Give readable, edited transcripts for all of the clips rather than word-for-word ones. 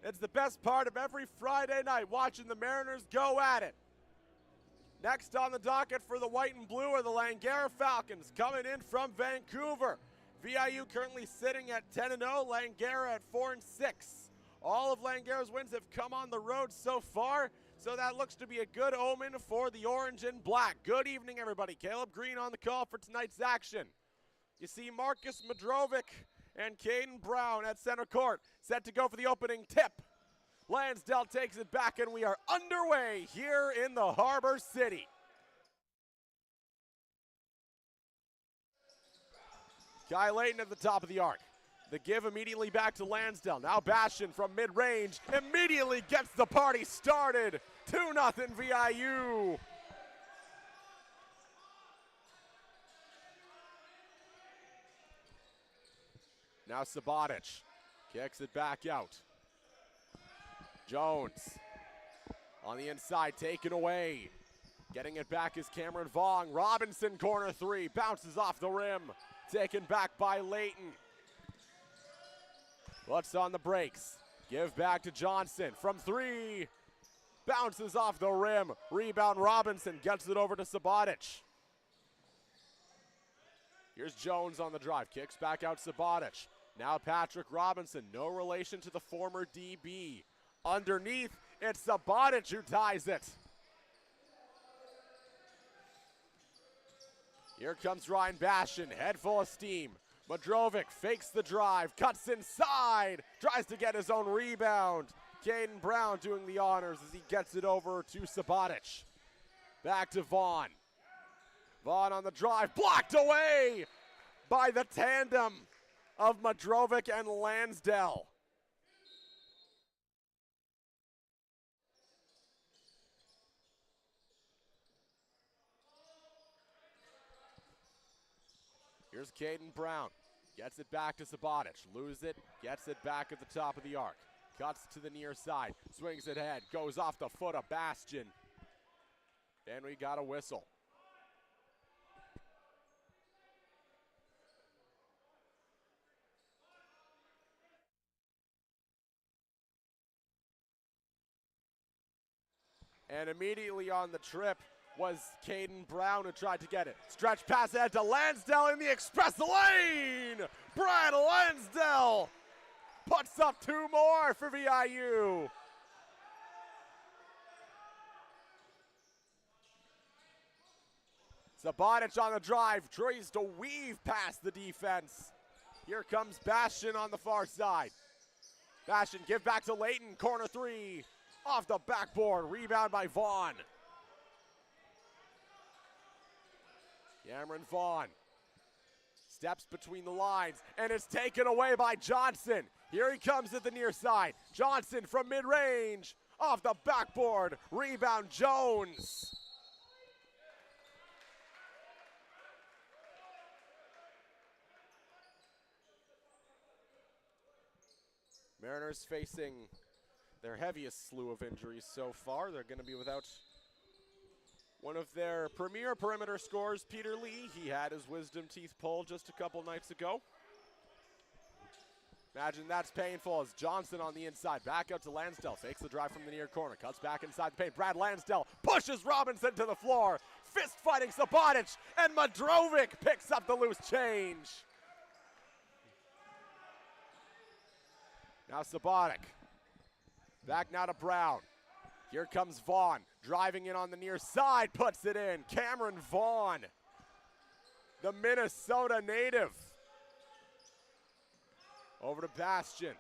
It's the best part of every Friday night, watching the Mariners go at it. Next on the docket for the white and blue are the Langara Falcons, coming in from Vancouver. VIU currently sitting at 10-0, Langara at 4-6. All of Langara's wins have come on the road so far, so that looks to be a good omen for the orange and black. Good evening, everybody. Caleb Green on the call for tonight's action. You see Marcus Madrovic and Caden Brown at center court, set to go for the opening tip. Lansdale takes it back, and we are underway here in the Harbor City. Kai Layton at the top of the arc. The give immediately back to Lansdale. Now Bastian from mid-range immediately gets the party started. 2-0 VIU. Now Sabotic kicks it back out. Jones on the inside, taken away. Getting it back is Cameron Vaughn. Robinson, corner three, bounces off the rim. Taken back by Layton. What's on the brakes? Give back to Johnson from three. Bounces off the rim. Rebound Robinson, gets it over to Sabotic. Here's Jones on the drive, kicks back out Sabotic. Now Patrick Robinson, no relation to the former DB. Underneath, it's Sabotic who ties it. Here comes Ryan Bastian, head full of steam. Madrovic fakes the drive, cuts inside, tries to get his own rebound. Caden Brown doing the honors as he gets it over to Sabotic. Back to Vaughn. Vaughn on the drive, blocked away by the tandem of Madrovic and Lansdale. Here's Caden Brown. Gets it back to Sabotic. Loses it. Gets it back at the top of the arc. Cuts to the near side. Swings it ahead. Goes off the foot of Bastian. And we got a whistle. And immediately on the trip was Caden Brown who tried to get it. Stretch pass ahead to Lansdale in the express lane! Brad Lansdale puts up two more for VIU. Sabotic on the drive, tries to weave past the defense. Here comes Bastian on the far side. Bastian, give back to Layton, corner three. Off the backboard, rebound by Vaughn. Cameron Vaughn steps between the lines, and it's taken away by Johnson. Here he comes at the near side. Johnson from mid-range, off the backboard, rebound Jones. Mariners facing their heaviest slew of injuries so far. They're going to be without one of their premier perimeter scorers, Peter Lee. He had his wisdom teeth pulled just a couple nights ago. Imagine that's painful as Johnson on the inside. Back out to Lansdale. Fakes the drive from the near corner. Cuts back inside the paint. Brad Lansdale pushes Robinson to the floor. Fist fighting Sabotic, and Madrovic picks up the loose change. Now Sabotic. Back now to Brown. Here comes Vaughn, driving in on the near side, puts it in. Cameron Vaughn, the Minnesota native. Over to Bastian.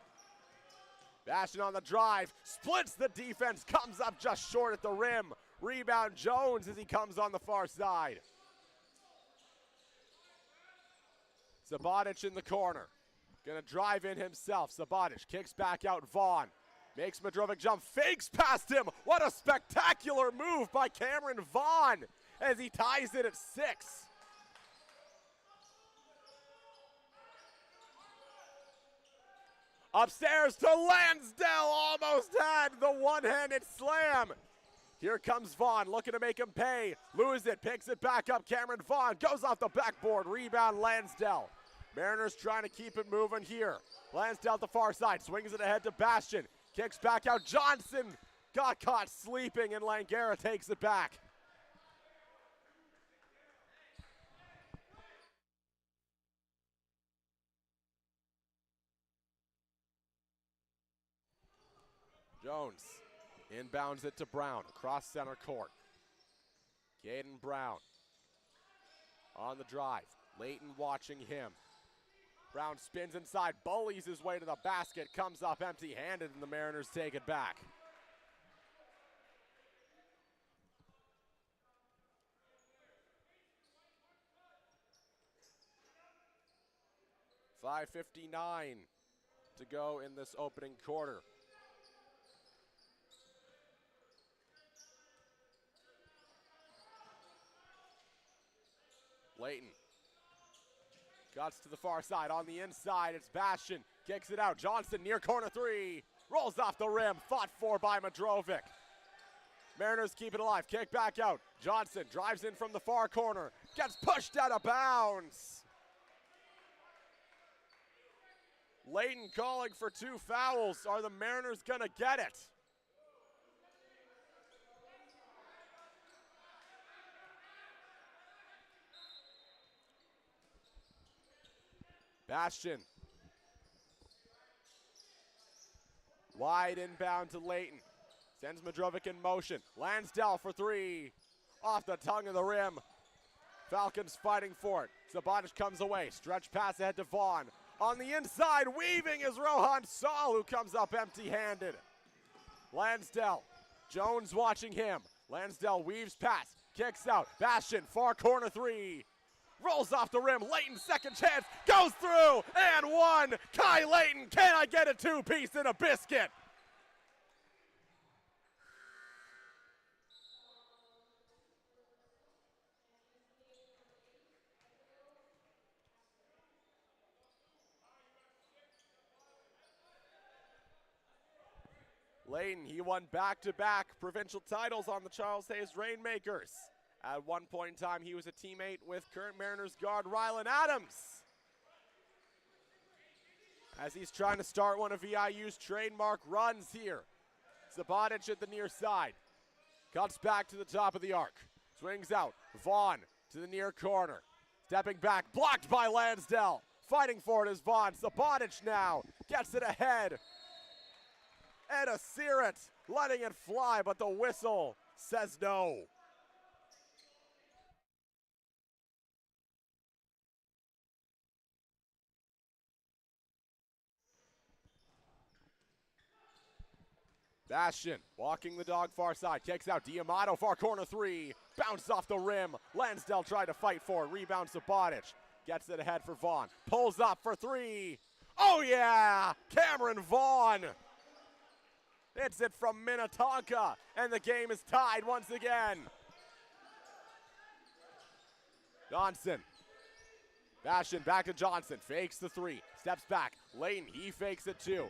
Bastian on the drive, splits the defense, comes up just short at the rim. Rebound Jones as he comes on the far side. Sabotic in the corner. Gonna drive in himself. Sabotic kicks back out Vaughn. Makes Madrovic jump, fakes past him. What a spectacular move by Cameron Vaughn as he ties it at 6. Upstairs to Lansdale, almost had the one-handed slam. Here comes Vaughn, looking to make him pay. Lose it, picks it back up. Cameron Vaughn goes off the backboard. Rebound Lansdale. Mariners trying to keep it moving here. Lansdale at the far side, swings it ahead to Bastian. Kicks back out. Johnson got caught sleeping, and Langara takes it back. Jones inbounds it to Brown across center court. Caden Brown on the drive. Layton watching him. Brown spins inside, bullies his way to the basket, comes up empty-handed, and the Mariners take it back. .5:59 to go in this opening quarter. Layton cuts to the far side. On the inside, it's Bastian. Kicks it out. Johnson near corner three. Rolls off the rim. Fought for by Madrovic. Mariners keep it alive. Kick back out. Johnson drives in from the far corner. Gets pushed out of bounds. Layton calling for 2 fouls. Are the Mariners going to get it? Bastian. Wide inbound to Layton. Sends Madrovic in motion. Lansdell for 3. Off the tongue of the rim. Falcons fighting for it. Sabotage comes away. Stretch pass ahead to Vaughn. On the inside, weaving is Rohan Saul, who comes up empty-handed. Lansdell. Jones watching him. Lansdell weaves pass. Kicks out. Bastian, far corner 3. Rolls off the rim. Layton, second chance. Goes through. And 1. Kai Layton. Can I get a 2-piece in a biscuit? Layton, he won back-to-back provincial titles on the Charles Hayes Rainmakers. At one point in time, he was a teammate with current Mariners guard Rylan Adams. As he's trying to start one of VIU's trademark runs here. Sabotage at the near side. Cuts back to the top of the arc. Swings out. Vaughn to the near corner. Stepping back, blocked by Lansdell. Fighting for it is Vaughn. Sabotage now gets it ahead. Eda Searet letting it fly, but the whistle says no. Bastian walking the dog far side, kicks out. Diamato far corner 3, bounce off the rim. Lansdell tried to fight for it, rebound Sabotage. Gets it ahead for Vaughn, pulls up for 3. Oh yeah, Cameron Vaughn. Hits it from Minnetonka, and the game is tied once again. Johnson. Bastian back to Johnson, fakes the 3, steps back. Layton, he fakes it too.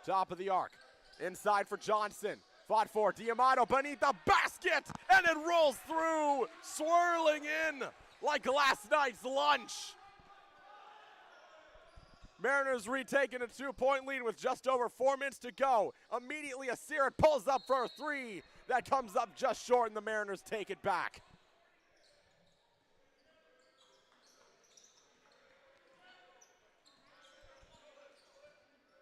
Top of the arc. Inside for Johnson. Fought for Diamato beneath the basket, and it rolls through, swirling in like last night's lunch. Mariners retaking a 2-point lead with just over 4 minutes to go. Immediately, Searet pulls up for a 3 that comes up just short, and the Mariners take it back.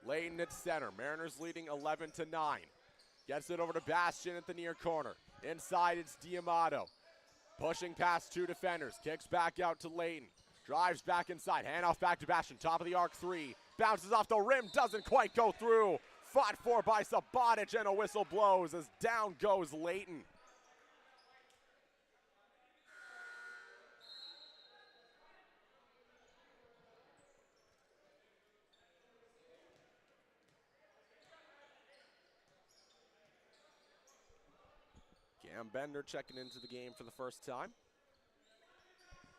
Layton at center. Mariners leading 11-9. Gets it over to Bastian at the near corner. Inside, it's Diamato. Pushing past 2 defenders. Kicks back out to Layton. Drives back inside. Handoff back to Bastian. Top of the arc 3. Bounces off the rim. Doesn't quite go through. Fought for by Sabotage, and a whistle blows as down goes Layton. Cam Bender checking into the game for the first time.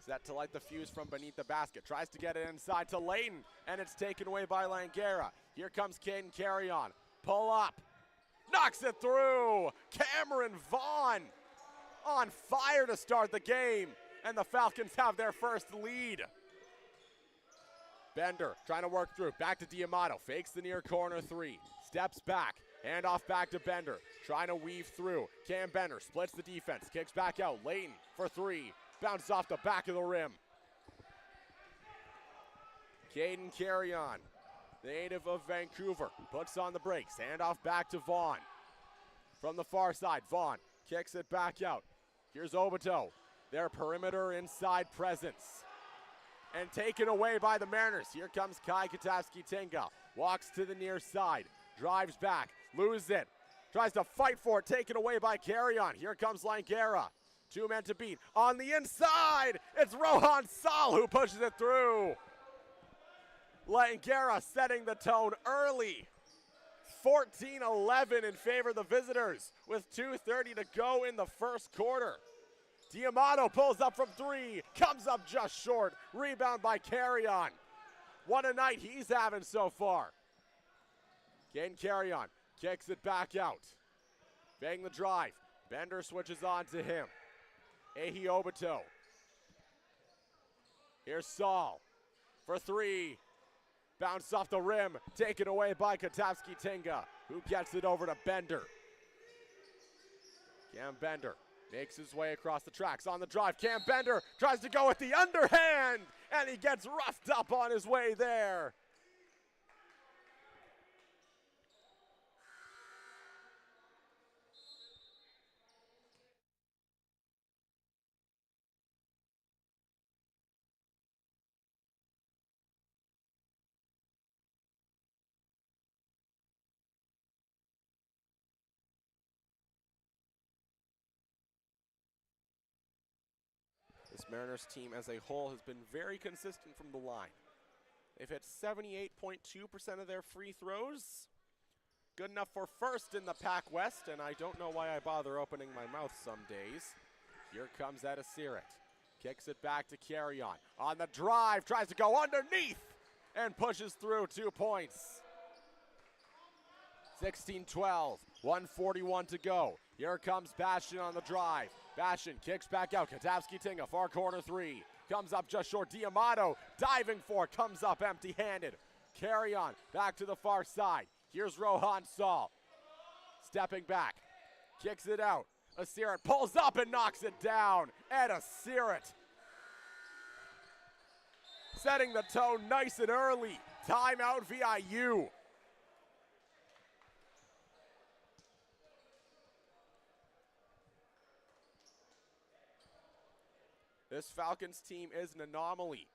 Set to light the fuse from beneath the basket. Tries to get it inside to Layton, and it's taken away by Langara. Here comes Caden Carrion. Pull up. Knocks it through. Cameron Vaughn on fire to start the game, and the Falcons have their first lead. Bender trying to work through. Back to Diamato. Fakes the near corner 3. steps back. Handoff back to Bender, trying to weave through. Cam Bender splits the defense, kicks back out. Layton for three, bounced off the back of the rim. Caden Carrion, the native of Vancouver, puts on the brakes. Handoff back to Vaughn. From the far side, Vaughn kicks it back out. Here's Obito, their perimeter inside presence. And taken away by the Mariners. Here comes Kai Katavsky-Tinga. Walks to the near side, drives back, loses it. Tries to fight for it, taken away by Carrion. Here comes Langara. 2 men to beat. On the inside, it's Rohan Sal who pushes it through. Langara setting the tone early. 14-11 in favor of the visitors with 2:30 to go in the first quarter. Diamato pulls up from three, comes up just short. Rebound by Carrion. What a night he's having so far. Caden Carrion kicks it back out. Bang the drive. Bender switches on to him. Ehi Obito. Here's Saul for three. Bounce off the rim, taken away by Katavsky-Tinga, who gets it over to Bender. Cam Bender makes his way across the tracks on the drive. Cam Bender tries to go with the underhand, and he gets roughed up on his way there. This Mariners team as a whole has been very consistent from the line. They've hit 78.2% of their free throws. Good enough for first in the PACWEST, and I don't know why I bother opening my mouth some days. Here comes Edisirit. Kicks it back to Carrion. On the drive, tries to go underneath, and pushes through 2 points. 16-12, 1:41 to go. Here comes Bastion on the drive. Bastion kicks back out. Katavsky-Tinga, far corner three. Comes up just short. Diamato diving for it. Comes up empty-handed. Carrion back to the far side. Here's Rohan Sal. Stepping back. Kicks it out. Edisirit pulls up and knocks it down. Edisirit setting the tone nice and early. Timeout VIU. This Falcons team is an anomaly.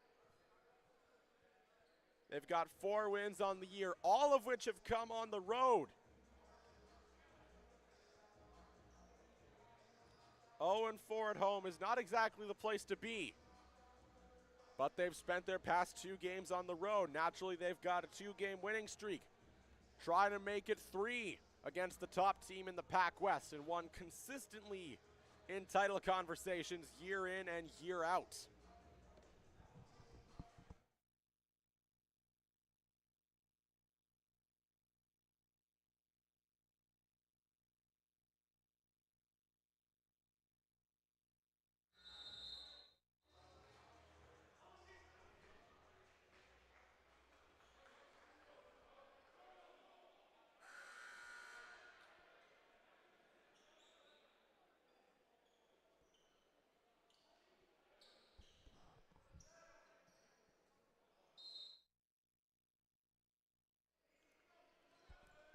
They've got 4 wins on the year, all of which have come on the road. 0-4 at home is not exactly the place to be. But they've spent their past 2 games on the road. Naturally, they've got a 2-game winning streak. Trying to make it 3 against the top team in the PACWEST and won consistently in title conversations year in and year out.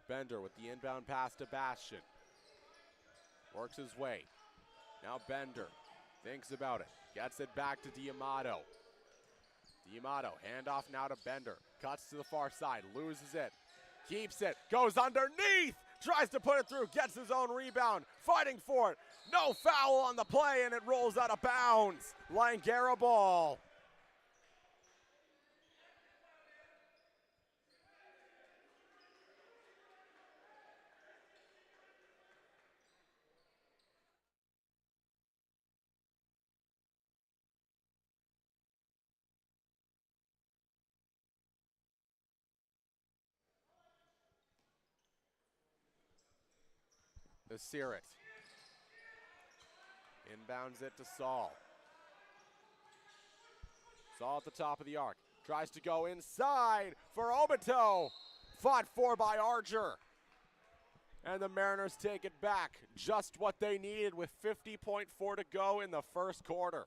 Bender with the inbound pass to Bastion. Works his way. Now Bender thinks about it. Gets it back to Diamato. Diamato, handoff now to Bender. Cuts to the far side, loses it. Keeps it, goes underneath. Tries to put it through, gets his own rebound. Fighting for it. No foul on the play, and it rolls out of bounds. Langara ball. Edisirit inbounds it to Saul. Saul at the top of the arc. Tries to go inside for Obito. Fought for by Arger. And the Mariners take it back. Just what they needed with 50.4 to go in the first quarter.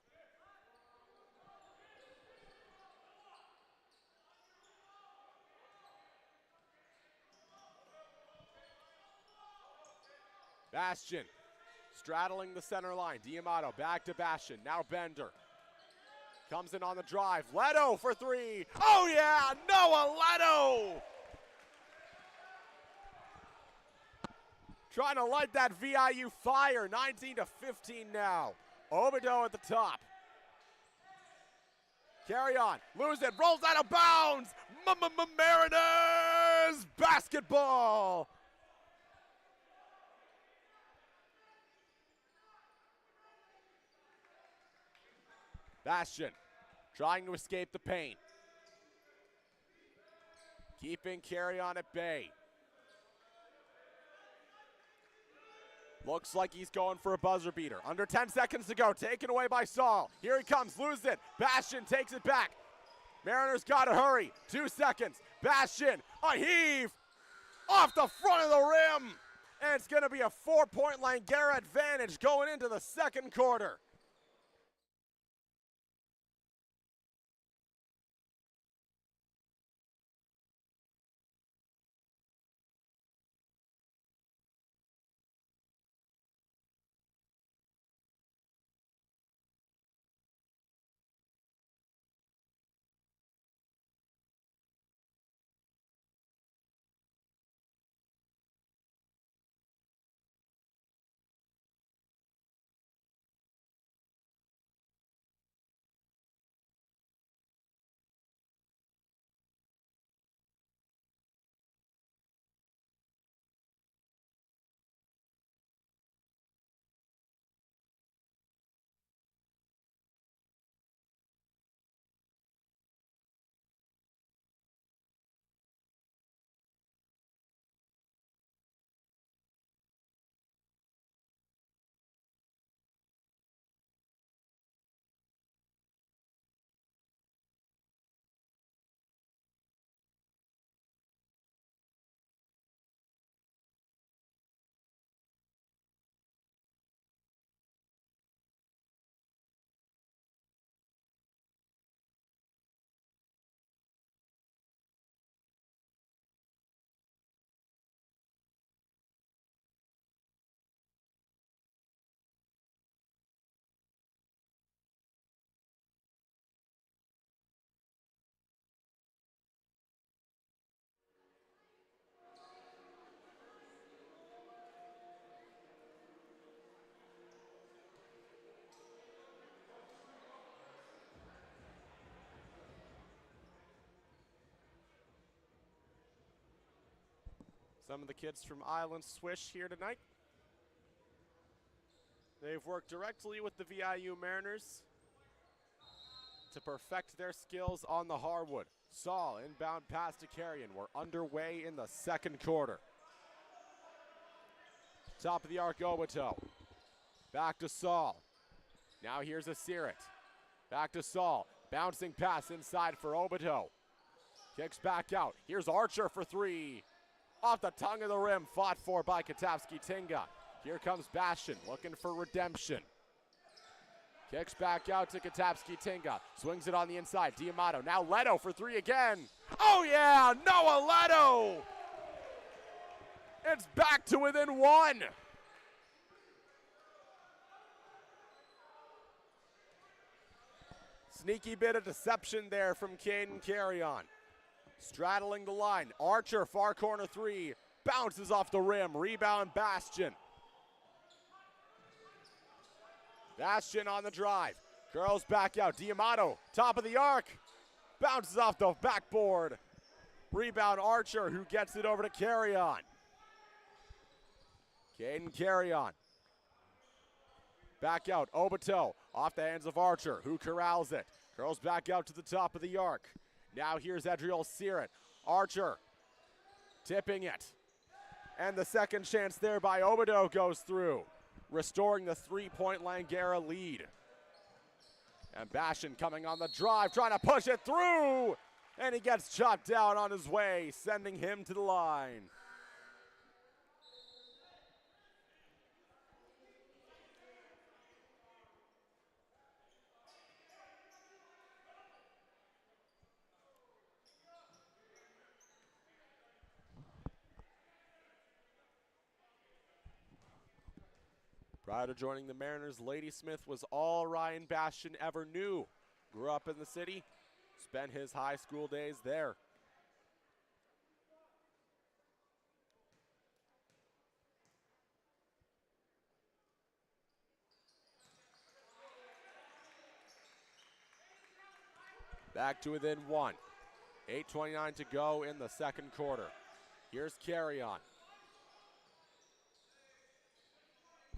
Bastian straddling the center line. D'Amato back to Bastian. Now Bender. Comes in on the drive. Leto for three. Oh yeah, Noah Leto! Trying to light that VIU fire. 19-15 now. Obido at the top. Carry on. Lose it. Rolls out of bounds. Mariners basketball. Bastian trying to escape the paint. Keeping Carry On at bay. Looks like he's going for a buzzer beater. Under 10 seconds to go. Taken away by Saul. Here he comes. Loses it. Bastian takes it back. Mariners got to hurry. 2 seconds. Bastian, a heave. Off the front of the rim. And it's going to be a 4-point Langara advantage going into the second quarter. Some of the kids from Island Swish here tonight. They've worked directly with the VIU Mariners to perfect their skills on the hardwood. Saul, inbound pass to Carrion. We're underway in the second quarter. Top of the arc, Obito. Back to Saul. Now here's a Sirit. Back to Saul. Bouncing pass inside for Obito. Kicks back out. Here's Archer for three. Off the tongue of the rim, fought for by Katavsky-Tinga. Here comes Bastian, looking for redemption. Kicks back out to Katavsky-Tinga. Swings it on the inside. D'Amato, now Leto for three again. Oh yeah, Noah Leto! It's back to within one. Sneaky bit of deception there from Caden Carrion. Straddling the line. Archer, far corner three. Bounces off the rim. Rebound, Bastian. Bastian on the drive. Curls back out. D'Amato, top of the arc. Bounces off the backboard. Rebound, Archer, who gets it over to Carrion. Caden Carrion. Back out. Obito off the hands of Archer, who corrals it. Curls back out to the top of the arc. Now here's Edriel Sirit. Archer tipping it. And the second chance there by Obido goes through, restoring the 3-point Langara lead. And Bastian coming on the drive, trying to push it through. And he gets shot down on his way, sending him to the line. Prior to joining the Mariners, Ladysmith was all Ryan Bastian ever knew. Grew up in the city, spent his high school days there. Back to within one. 8:29 to go in the second quarter. Here's Carry On.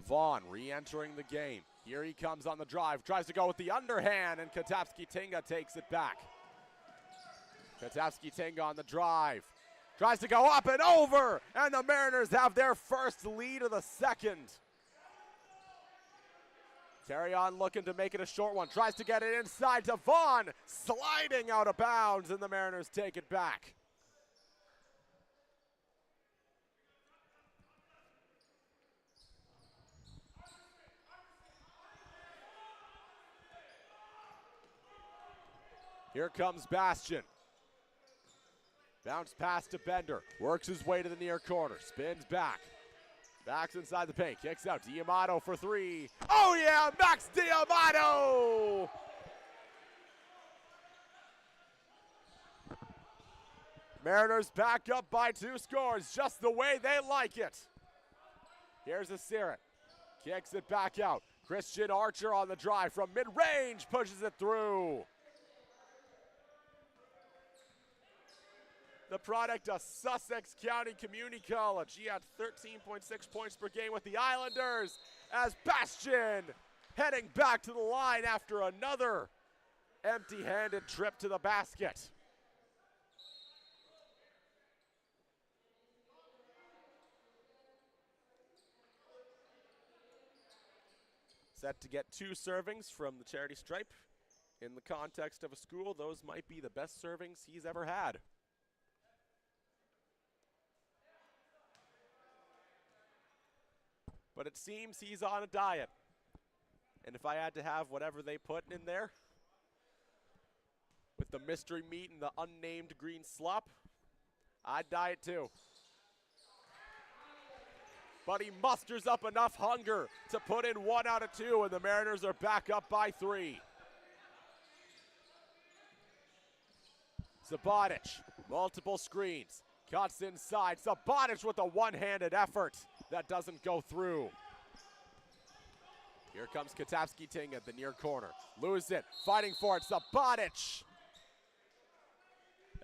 Vaughn re-entering the game. Here he comes on the drive, tries to go with the underhand, and Katapski-Tinga takes it back. Katapski-Tinga on the drive. Tries to go up and over, and the Mariners have their first lead of the second. Carry On looking to make it a short one. Tries to get it inside to Vaughn, sliding out of bounds, and the Mariners take it back. Here comes Bastian. Bounce pass to Bender. Works his way to the near corner. Spins back. Backs inside the paint. Kicks out. D'Amato for three. Oh yeah, Max D'Amato! Mariners back up by 2 scores, just the way they like it. Here's a Siren. Kicks it back out. Christian Archer on the drive from mid-range. Pushes it through. The product of Sussex County Community College. He had 13.6 points per game with the Islanders as Bastian heading back to the line after another empty-handed trip to the basket. Set to get 2 servings from the charity stripe. In the context of a school, those might be the best servings he's ever had. But it seems he's on a diet. And if I had to have whatever they put in there, with the mystery meat and the unnamed green slop, I'd diet too. But he musters up enough hunger to put in 1 out of 2, and the Mariners are back up by 3. Sabotic, multiple screens, cuts inside. Sabotic with a one-handed effort. That doesn't go through. Here comes Katapski-Tinga at the near corner. Lose it, fighting for it, Sabotic.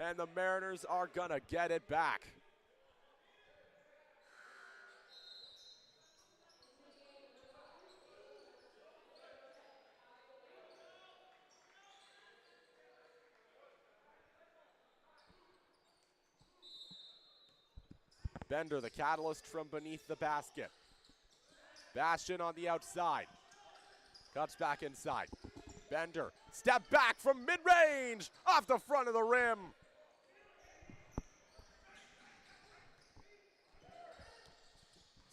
And the Mariners are gonna get it back. Bender, the catalyst from beneath the basket. Bastian on the outside. Cuts back inside. Bender, step back from mid-range, off the front of the rim.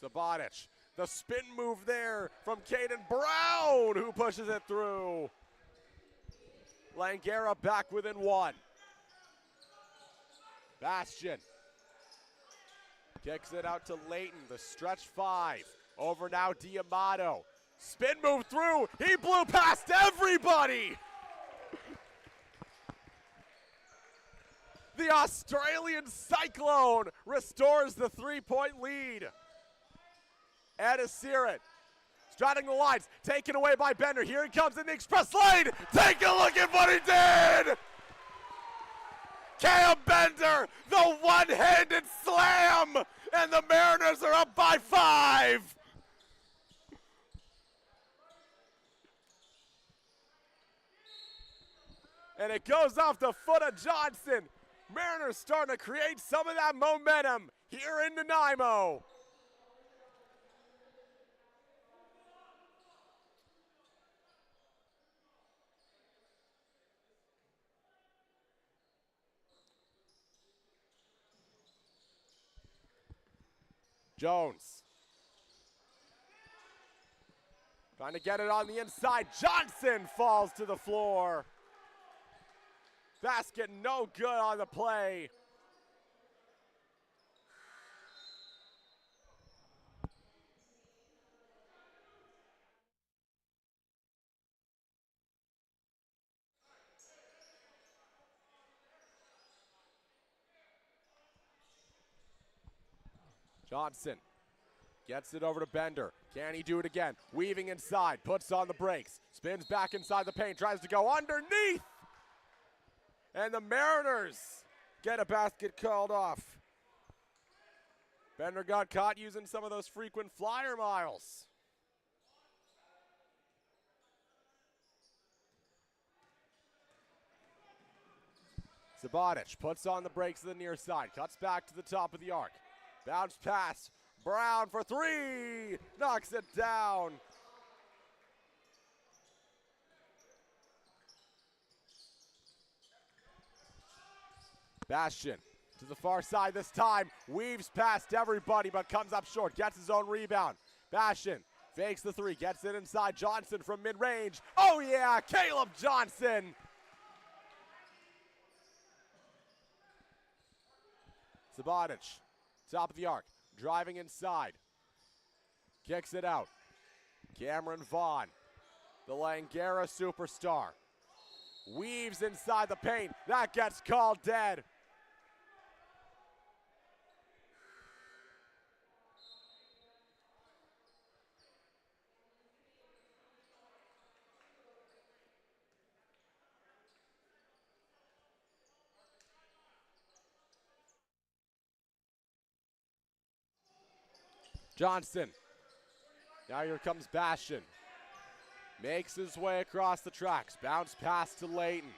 Sabotic, the spin move there from Caden Brown, who pushes it through. Langara back within 1. Bastian. Kicks it out to Layton, the stretch 5. Over now, D'Amato. Spin move through. He blew past everybody. The Australian Cyclone restores the 3-point lead. Adasirit, striding the lines, taken away by Bender. Here he comes in the express lane. Take a look at what he did. Cam Bender, the one-handed slam, and the Mariners are up by 5. And it goes off the foot of Johnson. Mariners starting to create some of that momentum here in Nanaimo. Jones. Trying to get it on the inside. Johnson falls to the floor. Basket no good on the play. Johnson gets it over to Bender. Can he do it again? Weaving inside, puts on the brakes, spins back inside the paint, tries to go underneath. And the Mariners get a basket called off. Bender got caught using some of those frequent flyer miles. Sabotage puts on the brakes to the near side, cuts back to the top of the arc. Bounce pass, Brown for three, knocks it down. Bastian to the far side this time, weaves past everybody but comes up short, gets his own rebound. Bastian fakes the three, gets it inside, Johnson from mid-range. Oh yeah, Caleb Johnson. Sabotage, top of the arc, driving inside, kicks it out. Cameron Vaughn, the Langara superstar, weaves inside the paint. That gets called dead. Johnson, now here comes Bastian. Makes his way across the tracks, bounce pass to Layton.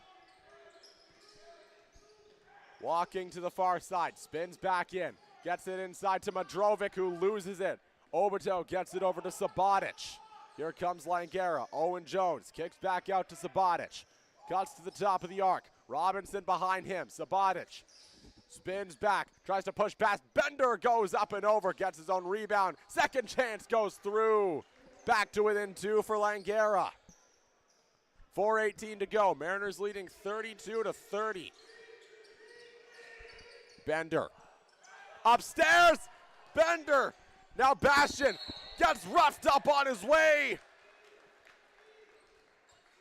Walking to the far side, spins back in, gets it inside to Madrovic who loses it. Obito gets it over to Sabotage. Here comes Langara, Owen Jones kicks back out to Sabotage. Cuts to the top of the arc, Robinson behind him, Sabotage. Spins back, tries to push past, Bender goes up and over, gets his own rebound. Second chance goes through. Back to within two for Langara. 4:18 to go, Mariners leading 32-30. Bender, upstairs, Bender. Now Bastian gets roughed up on his way.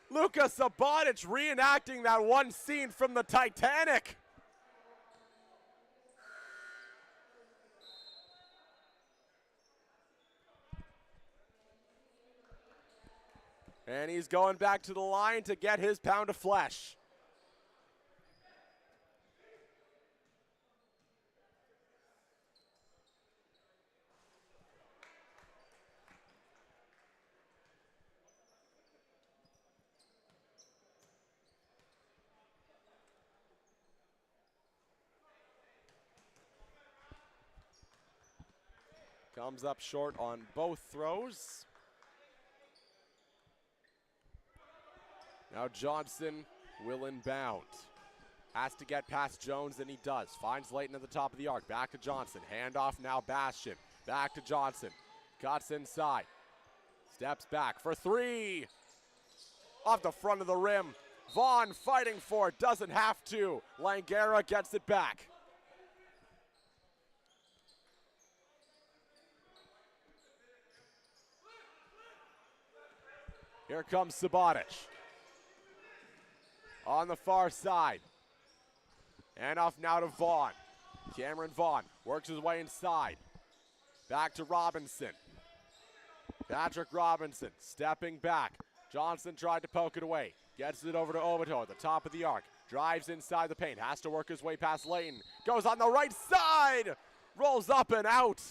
Luka Sabotage reenacting that one scene from the Titanic. And he's going back to the line to get his pound of flesh. Comes up short on both throws. Now Johnson will inbound. Has to get past Jones, and he does. Finds Layton at the top of the arc. Back to Johnson. Handoff now Bastian. Back to Johnson. Cuts inside. Steps back for three. Off the front of the rim. Vaughn fighting for it. Doesn't have to. Langara gets it back. Here comes Sabotage. On the far side. And off now to Vaughn. Cameron Vaughn works his way inside. Back to Robinson. Patrick Robinson stepping back. Johnson tried to poke it away. Gets it over to Obito at the top of the arc. Drives inside the paint. Has to work his way past Layton. Goes on the right side. Rolls up and out.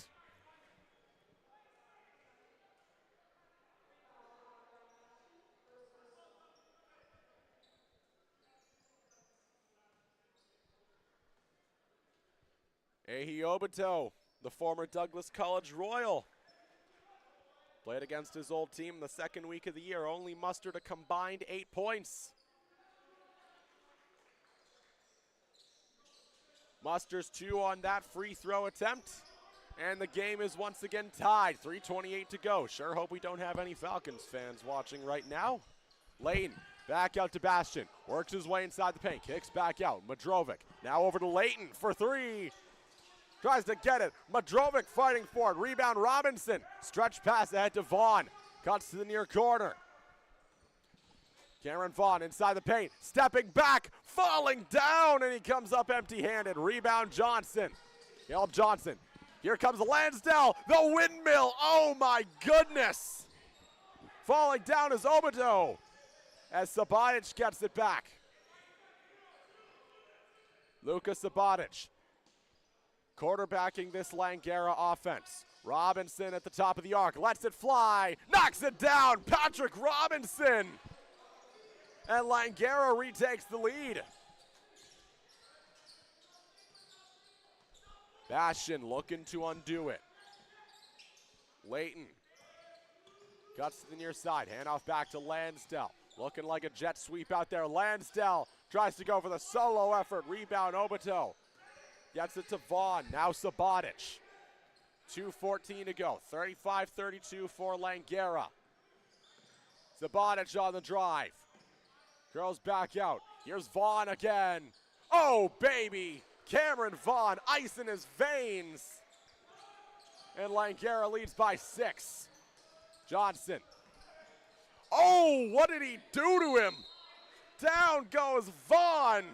Ehi Obito, the former Douglas College Royal, played against his old team the second week of the year, only mustered a combined 8 points. Musters 2 on that free throw attempt, and the game is once again tied. 3:28 to go. Sure hope we don't have any Falcons fans watching right now. Layton back out to Bastian, works his way inside the paint, kicks back out. Madrovic now over to Layton for three. Tries to get it. Madrovic fighting for it. Rebound Robinson. Stretch pass ahead to Vaughn. Cuts to the near corner. Cameron Vaughn inside the paint. Stepping back. Falling down. And he comes up empty-handed. Rebound Johnson. Caleb Johnson Here comes Lansdell, the windmill. Oh my goodness. Falling down is Obito as Sabatic gets it back. Luka Sabatic quarterbacking this Langara offense. Robinson at the top of the arc, lets it fly, knocks it down, Patrick Robinson. And Langara retakes the lead. Bastion looking to undo it. Leighton cuts to the near side, handoff back to Lansdell. Looking like a jet sweep out there. Lansdell tries to go for the solo effort. Rebound, Obito. Gets it to Vaughn, now Sabatic. 2:14 to go, 35-32 for Langara. Sabatic on the drive. Girls back out. Here's Vaughn again. Oh, baby. Cameron Vaughn, ice in his veins. And Langara leads by 6. Johnson. Oh, what did he do to him? Down goes Vaughn.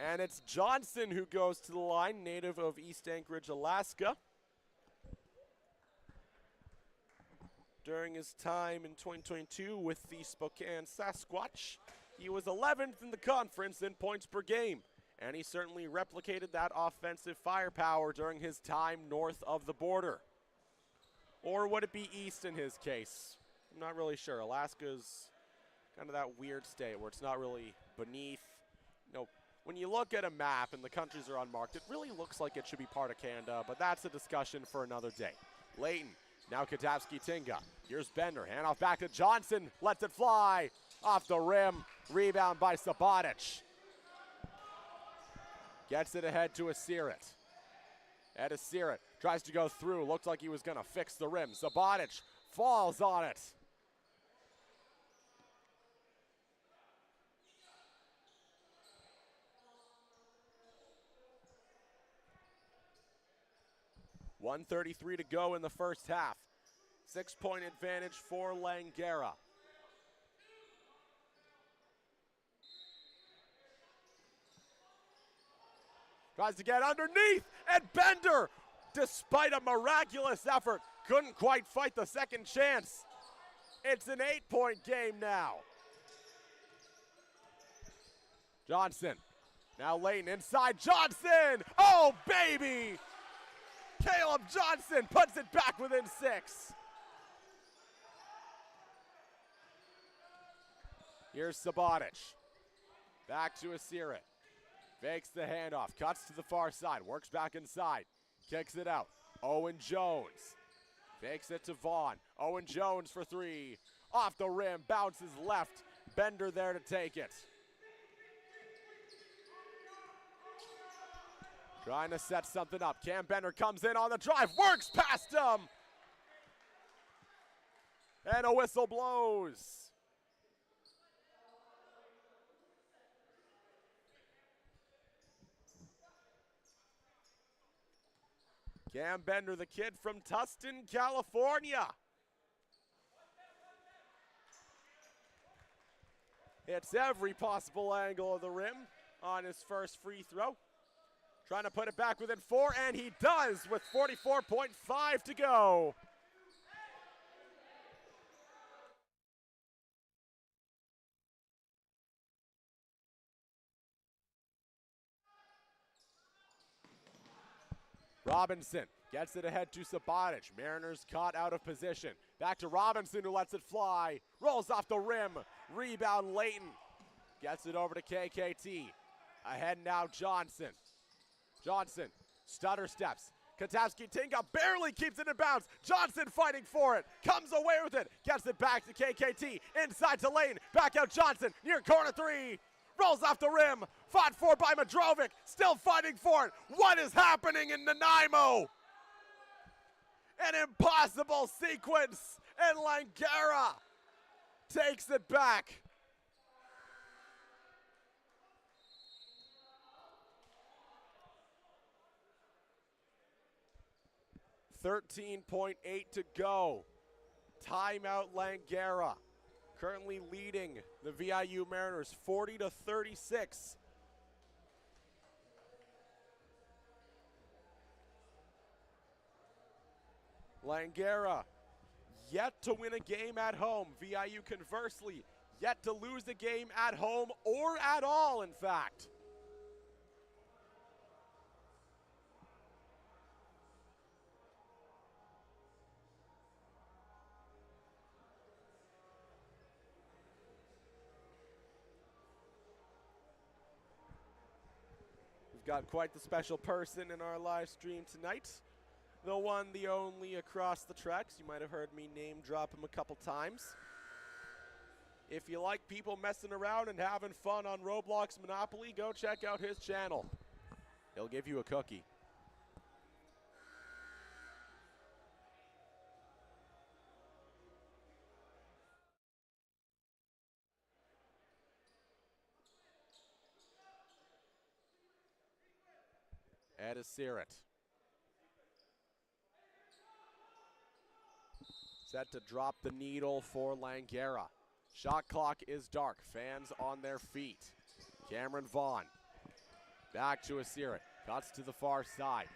And it's Johnson who goes to the line, native of East Anchorage, Alaska. During his time in 2022 with the Spokane Sasquatch, he was 11th in the conference in points per game. And he certainly replicated that offensive firepower during his time north of the border. Or would it be east in his case? I'm not really sure. Alaska's kind of that weird state where it's not really beneath, when you look at a map and the countries are unmarked, it really looks like it should be part of Canada, but that's a discussion for another day. Leighton, now Katavsky-Tinga. Here's Bender, handoff back to Johnson, lets it fly. Off the rim, rebound by Sabatic. Gets it ahead to Asirit. Ed Asirit tries to go through, looked like he was gonna fix the rim. Sabatic falls on it. .133 to go in the first half. 6-point advantage for Langara. Tries to get underneath, and Bender, despite a miraculous effort, couldn't quite fight the second chance. It's an 8-point game now. Johnson, now Leighton inside, Johnson! Oh, baby! Caleb Johnson puts it back within 6. Here's Sabatic. Back to Asirit. Fakes the handoff, cuts to the far side, works back inside, kicks it out. Owen Jones. Fakes it to Vaughn. Owen Jones for 3. Off the rim, bounces left. Bender there to take it. Trying to set something up. Cam Bender comes in on the drive, works past him. And a whistle blows. Cam Bender, the kid from Tustin, California. Hits every possible angle of the rim on his first free throw. Trying to put it back within 4, and he does with 44.5 to go. Robinson gets it ahead to Sabatic. Mariners caught out of position. Back to Robinson, who lets it fly. Rolls off the rim. Rebound Leighton. Gets it over to KKT. Ahead now Johnson. Johnson, stutter steps. Katavsky-Tinga barely keeps it in bounds. Johnson fighting for it. Comes away with it. Gets it back to KKT. Inside to Lane. Back out Johnson. Near corner 3. Rolls off the rim. Fought for by Madrovic. Still fighting for it. What is happening in Nanaimo? An impossible sequence. And Langara takes it back. 13.8 to go. Timeout Langara. Currently leading the VIU Mariners 40-36. Langara yet to win a game at home. VIU conversely yet to lose a game at home or at all, in fact. We've got quite the special person in our live stream tonight. The one, the only, across the tracks. You might have heard me name drop him a couple times. If you like people messing around and having fun on Roblox Monopoly, go check out his channel. He'll give you a cookie. Ed Asirit. Set to drop the needle for Langara. Shot clock is dark. Fans on their feet. Cameron Vaughn. Back to Asirit. Cuts to the far side.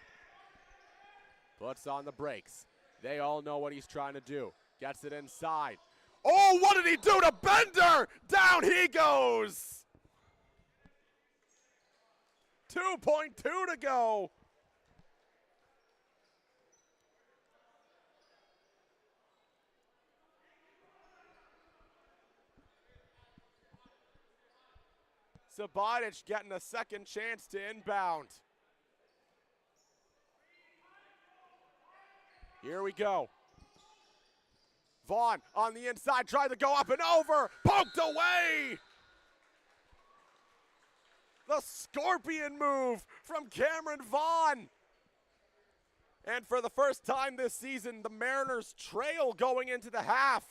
Puts on the brakes. They all know what he's trying to do. Gets it inside. Oh, what did he do to Bender? Down he goes. 2.2 to go. Sabatic getting a second chance to inbound. Here we go. Vaughn on the inside, tried to go up and over, poked away. The scorpion move from Cameron Vaughn. And for the first time this season, the Mariners trail going into the half.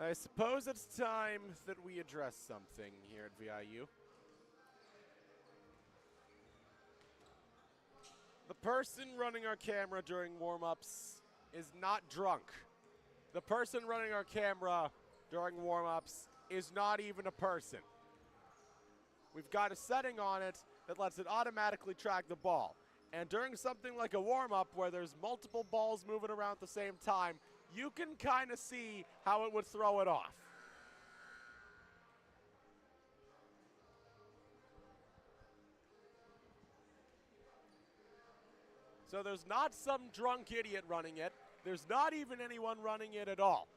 I suppose it's time that we address something here at VIU. The person running our camera during warm-ups is not drunk. The person running our camera during warm-ups is not even a person. We've got a setting on it that lets it automatically track the ball. And during something like a warm-up where there's multiple balls moving around at the same time, you can kind of see how it would throw it off. So there's not some drunk idiot running it. There's not even anyone running it at all.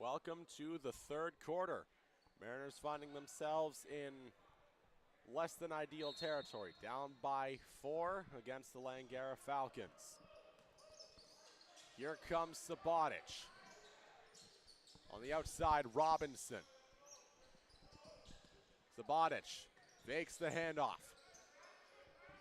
Welcome to the third quarter. Mariners finding themselves in less than ideal territory, down by 4 against the Langara Falcons. Here comes Sabotic. On the outside, Robinson. Sabotic fakes the handoff.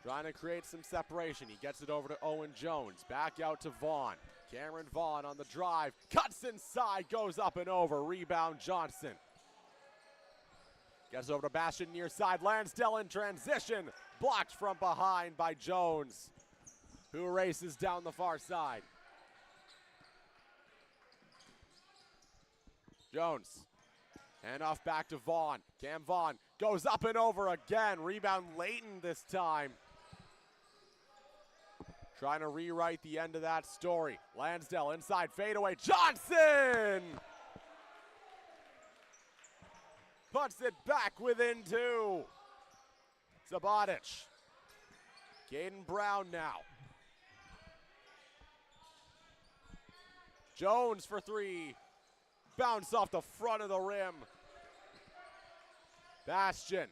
Trying to create some separation. He gets it over to Owen Jones. Back out to Vaughn. Cameron Vaughn on the drive. Cuts inside, goes up and over. Rebound Johnson. Gets over to Bastion near side. Lansdell in transition. Blocked from behind by Jones, who races down the far side. Jones. Handoff back to Vaughn. Cam Vaughn goes up and over again. Rebound Layton this time. Trying to rewrite the end of that story. Lansdell inside fadeaway. Johnson puts it back within 2. Sabotic. Caden Brown now. Jones for 3. Bounce off the front of the rim. Bastion.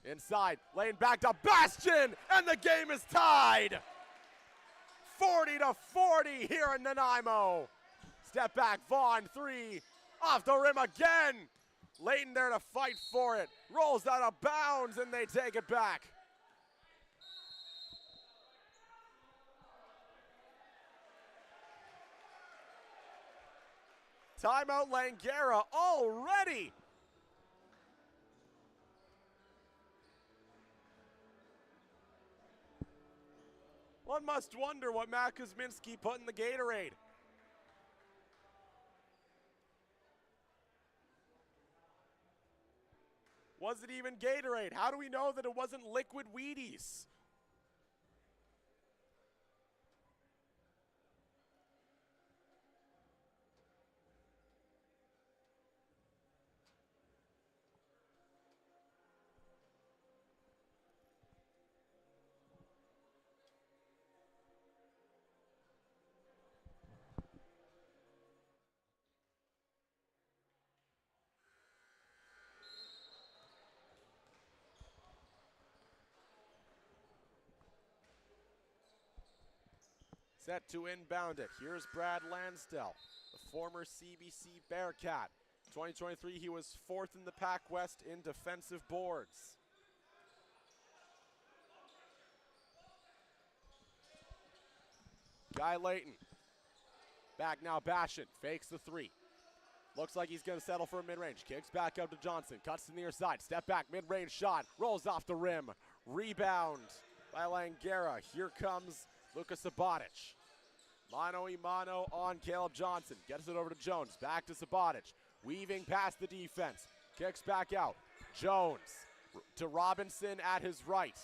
Inside, lane back to Bastion, and the game is tied. 40-40 here in Nanaimo. Step back, Vaughn, 3, off the rim again. Layton there to fight for it. Rolls out of bounds, and they take it back. Timeout Langara already. One must wonder what Matt Kuzminski put in the Gatorade. Was it even Gatorade? How do we know that it wasn't liquid Wheaties? Set to inbound it. Here's Brad Lansdell, the former CBC Bearcat. 2023, he was 4th in the PACWEST in defensive boards. Guy Layton. Back now, Bastion fakes the 3. Looks like he's going to settle for a mid-range. Kicks back out to Johnson. Cuts to the near side. Step back, mid-range shot. Rolls off the rim. Rebound by Langara. Here comes Luka Subotic. Mano-a-mano on Caleb Johnson. Gets it over to Jones. Back to Subotic. Weaving past the defense. Kicks back out. Jones to Robinson at his right.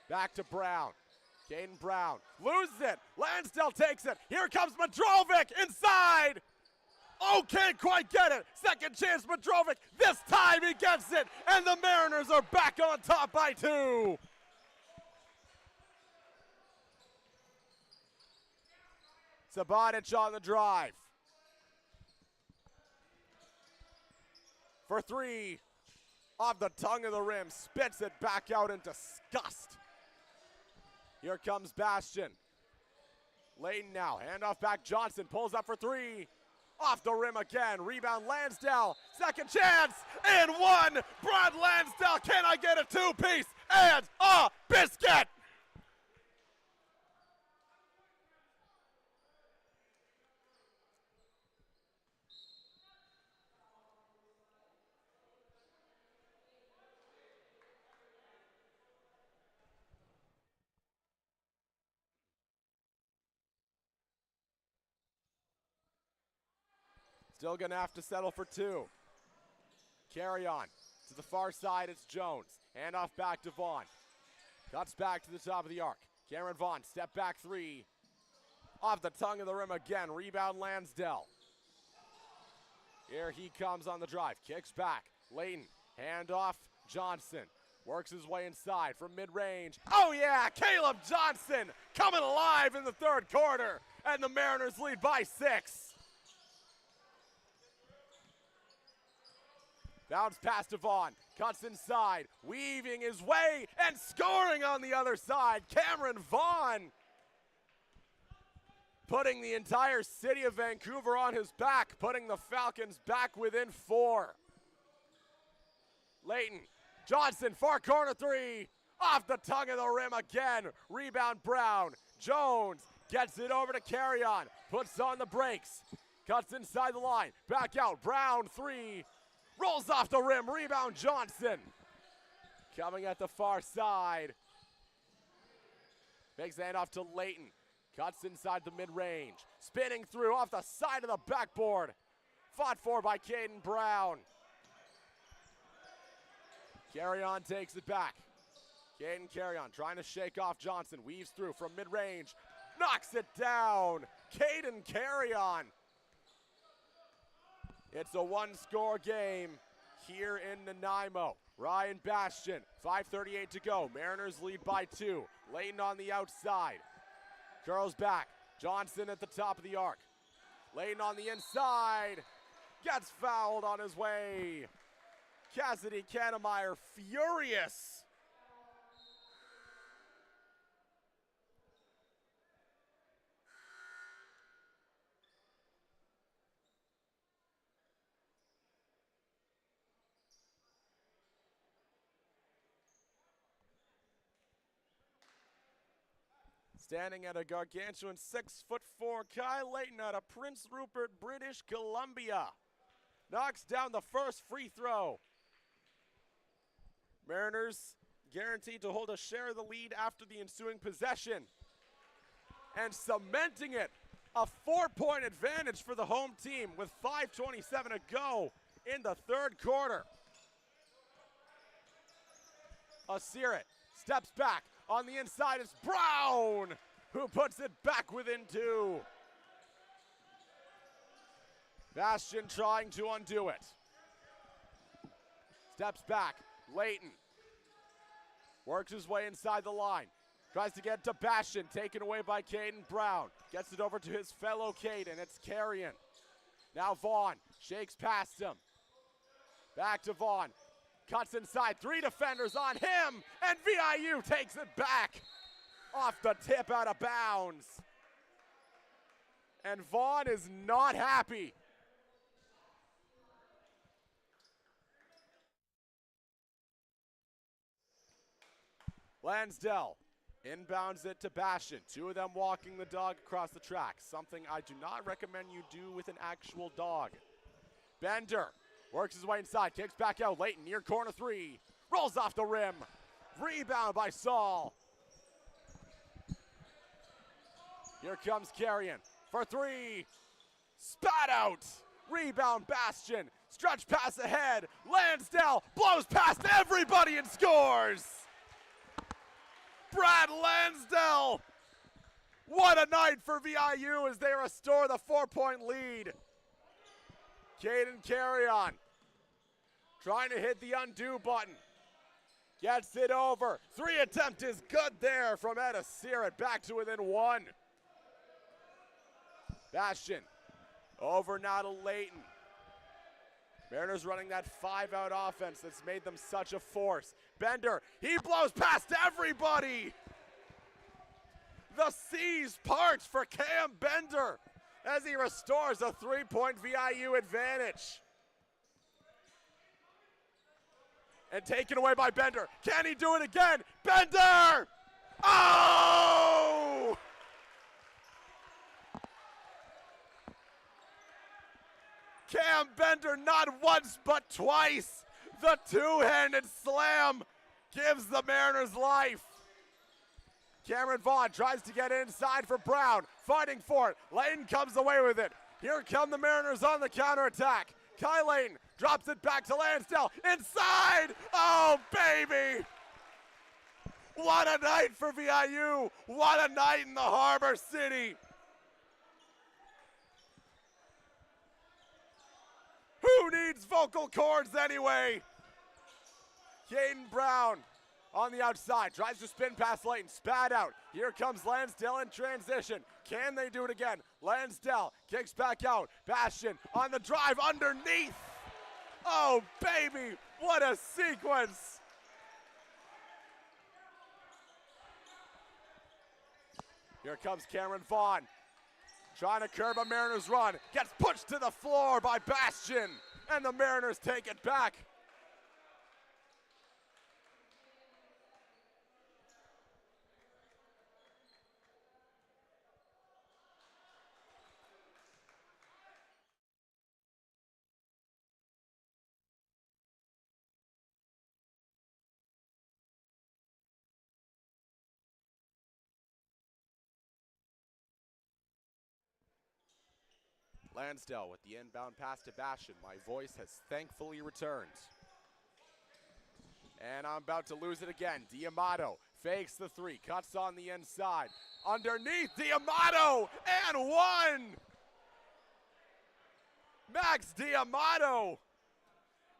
Back to Brown. Caden Brown loses it. Lansdale takes it. Here comes Mitrovic inside. Oh, can't quite get it. Second chance, Mitrovic. This time he gets it. And the Mariners are back on top by 2. Subotic on the drive. For 3. Off the tongue of the rim. Spits it back out in disgust. Here comes Bastian. Layton now. Handoff back. Johnson pulls up for 3. Off the rim again. Rebound Lansdale. Second chance. And 1. Brad Lansdale. Can I get a 2-piece? And a biscuit. Still gonna have to settle for 2. Carry on. To the far side, it's Jones. Handoff back to Vaughn. Cuts back to the top of the arc. Cameron Vaughn, step back 3. Off the tongue of the rim again. Rebound Lansdale. Here he comes on the drive. Kicks back. Layton. Handoff Johnson. Works his way inside from mid-range. Oh yeah, Caleb Johnson coming alive in the 3rd quarter. And the Mariners lead by 6. Bounce pass to Vaughn, cuts inside, weaving his way and scoring on the other side. Cameron Vaughn putting the entire city of Vancouver on his back, putting the Falcons back within 4. Layton, Johnson, far corner 3, off the tongue of the rim again. Rebound Brown, Jones gets it over to Carrion, puts on the brakes, cuts inside the line, back out, Brown 3, rolls off the rim, rebound Johnson. Coming at the far side. Makes the handoff to Layton. Cuts inside the mid-range. Spinning through off the side of the backboard. Fought for by Caden Brown. Carrion takes it back. Caden Carrion trying to shake off Johnson. Weaves through from mid-range. Knocks it down. Caden Carrion. It's a 1-score game here in Nanaimo. Ryan Bastian, 5:38 to go. Mariners lead by 2. Layton on the outside. Curls back. Johnson at the top of the arc. Layton on the inside. Gets fouled on his way. Cassidy Kannemeyer furious. Standing at a gargantuan 6'4", Kai Layton out of Prince Rupert, British Columbia. Knocks down the first free throw. Mariners guaranteed to hold a share of the lead after the ensuing possession. And cementing it, a 4-point advantage for the home team with 5:27 to go in the 3rd quarter. Asirit steps back. On the inside is Brown, who puts it back within 2. Bastian trying to undo it. Steps back, Layton. Works his way inside the line. Tries to get to Bastian, taken away by Caden Brown. Gets it over to his fellow Caden, it's Carrion. Now Vaughn, shakes past him. Back to Vaughn. Cuts inside, 3 defenders on him, and VIU takes it back off the tip out of bounds. And Vaughn is not happy. Lansdale Inbounds it to Bastion. Two of them walking the dog across the track. Something I do not recommend you do with an actual dog. Bender works his way inside. Kicks back out. Layton near corner three. Rolls off the rim. Rebound by Saul. Here comes Carrion for three. Spat out. Rebound Bastion. Stretch pass ahead. Lansdale blows past everybody and scores. Brad Lansdale. What a night for VIU as they restore the 4-point lead. Caden Carrion trying to hit the undo button. Gets it over. Three attempt is good there from Etta Searat. Back to within one. Bastion over now to Layton. Mariners running that 5-out offense that's made them such a force. Bender, he blows past everybody. The seas part for Cam Bender as he restores a 3-point VIU advantage. And taken away by Bender. Can he do it again? Bender! Oh! Cam Bender not once but twice. The two-handed slam gives the Mariners life. Cameron Vaughn tries to get inside for Brown, fighting for it. Layton comes away with it. Here come the Mariners on the counterattack. Kai Layton drops it back to Lansdale. Inside! Oh, baby! What a night for VIU. What a night in the Harbor City. Who needs vocal cords anyway? Caden Brown on the outside, tries to spin past Layton, spat out. Here comes Lansdale in transition. Can they do it again? Lansdale kicks back out. Bastion on the drive underneath. Oh, baby, what a sequence. Here comes Cameron Vaughn. Trying to curb a Mariners run. Gets pushed to the floor by Bastion. And the Mariners take it back. Lansdale with the inbound pass to Bastion. My voice has thankfully returned. And I'm about to lose it again. D'Amato fakes the three, cuts on the inside. Underneath, D'Amato, and one! Max D'Amato,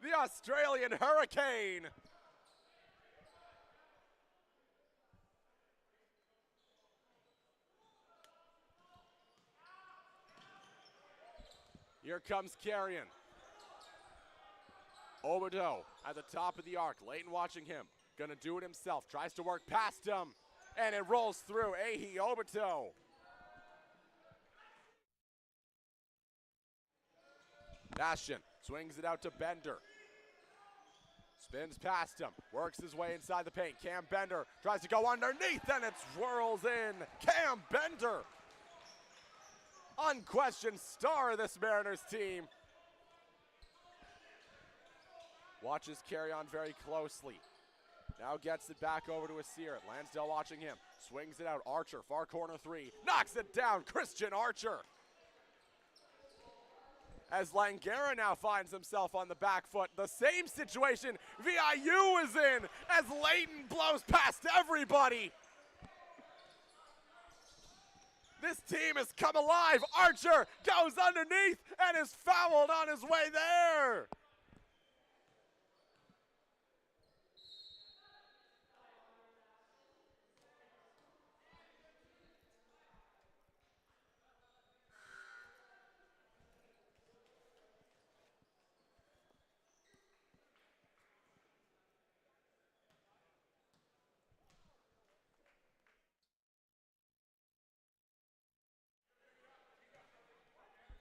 the Australian Hurricane. Here comes Carrion. Obodo at the top of the arc. Layton watching him. Gonna do it himself. Tries to work past him. And it rolls through. Ehi Obodo. Bastion swings it out to Bender. Spins past him. Works his way inside the paint. Cam Bender tries to go underneath and it swirls in. Cam Bender. Unquestioned star of this Mariners team. Watches Carrion very closely. Now gets it back over to Searat. Lansdale watching him. Swings it out. Archer, far corner three. Knocks it down. Christian Archer. As Langara now finds himself on the back foot. The same situation VIU is in as Layton blows past everybody. This team has come alive. Archer goes underneath and is fouled on his way there.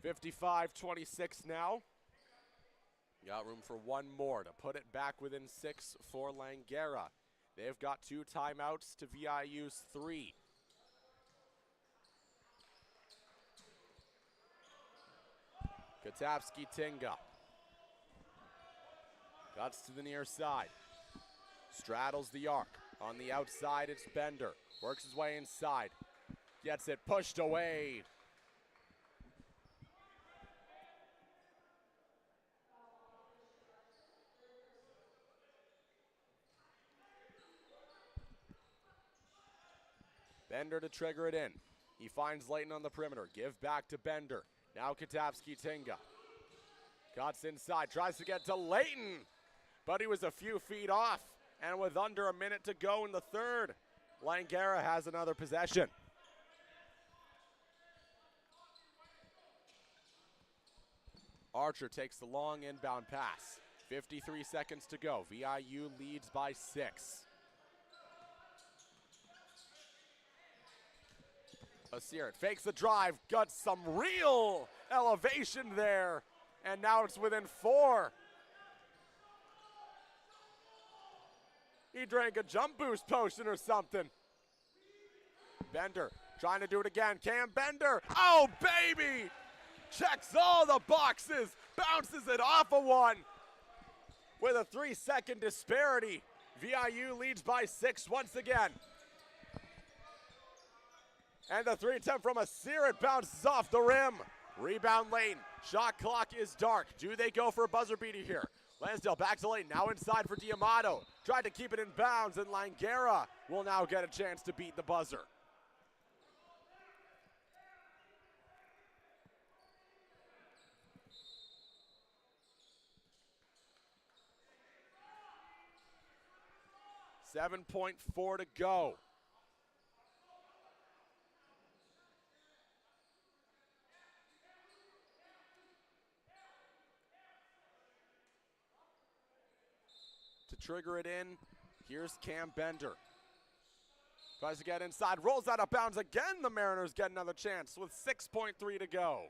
(55-26) now. Got room for one more to put it back within 6 for Langara. They've got 2 timeouts to VIU's 3. Katapski-Tinga. Cuts to the near side. Straddles the arc. On the outside, it's Bender. Works his way inside. Gets it pushed away. Bender to trigger it in. He finds Layton on the perimeter. Give back to Bender. Now Katapski-Tinga. Cuts inside. Tries to get to Layton. But he was a few feet off. And with under a minute to go in the third, Langara has another possession. Archer takes the long inbound pass. 53 seconds to go. VIU leads by 6. Asirit fakes the drive, got some real elevation there, and now it's within 4. He drank a jump boost potion or something. Bender trying to do it again. Cam Bender, oh baby! Checks all the boxes, bounces it off of one. With a 3-second disparity, VIU leads by 6 once again. And the 3 attempt from Asirit bounces off the rim. Rebound Lane. Shot clock is dark. Do they go for a buzzer beater here? Lansdale back to Lane. Now inside for D'Amato. Tried to keep it in bounds, and Langara will now get a chance to beat the buzzer. .4 to go. To trigger it in, here's Cam Bender. Tries to get inside, rolls out of bounds again. The Mariners get another chance with 6.3 to go.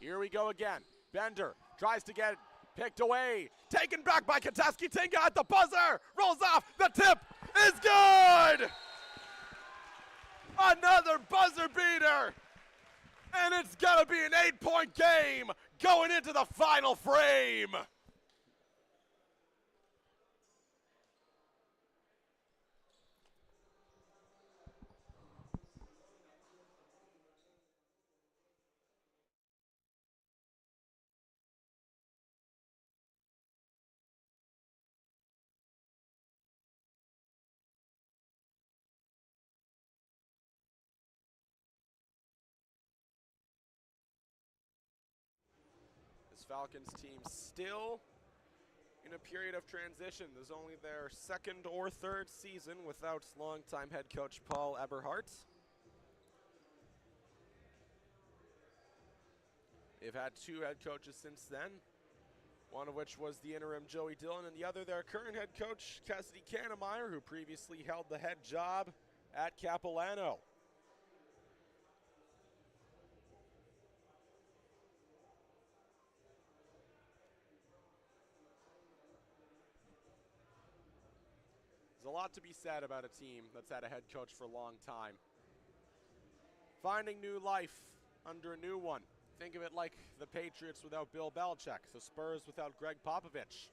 Here we go again. Bender tries to get picked away. Taken back by Katapski-Tinga at the buzzer. Rolls off. The tip is good. Another buzzer beater. And it's going to be an 8-point game going into the final frame. Falcons team still in a period of transition. This is only their 2nd or 3rd season without longtime head coach Paul Eberhardt. They've had 2 head coaches since then, one of which was the interim Joey Dillon, and the other their current head coach Cassidy Kannemeyer, who previously held the head job at Capilano. There's a lot to be said about a team that's had a head coach for a long time. Finding new life under a new one. Think of it like the Patriots without Bill Belichick, the Spurs without Greg Popovich.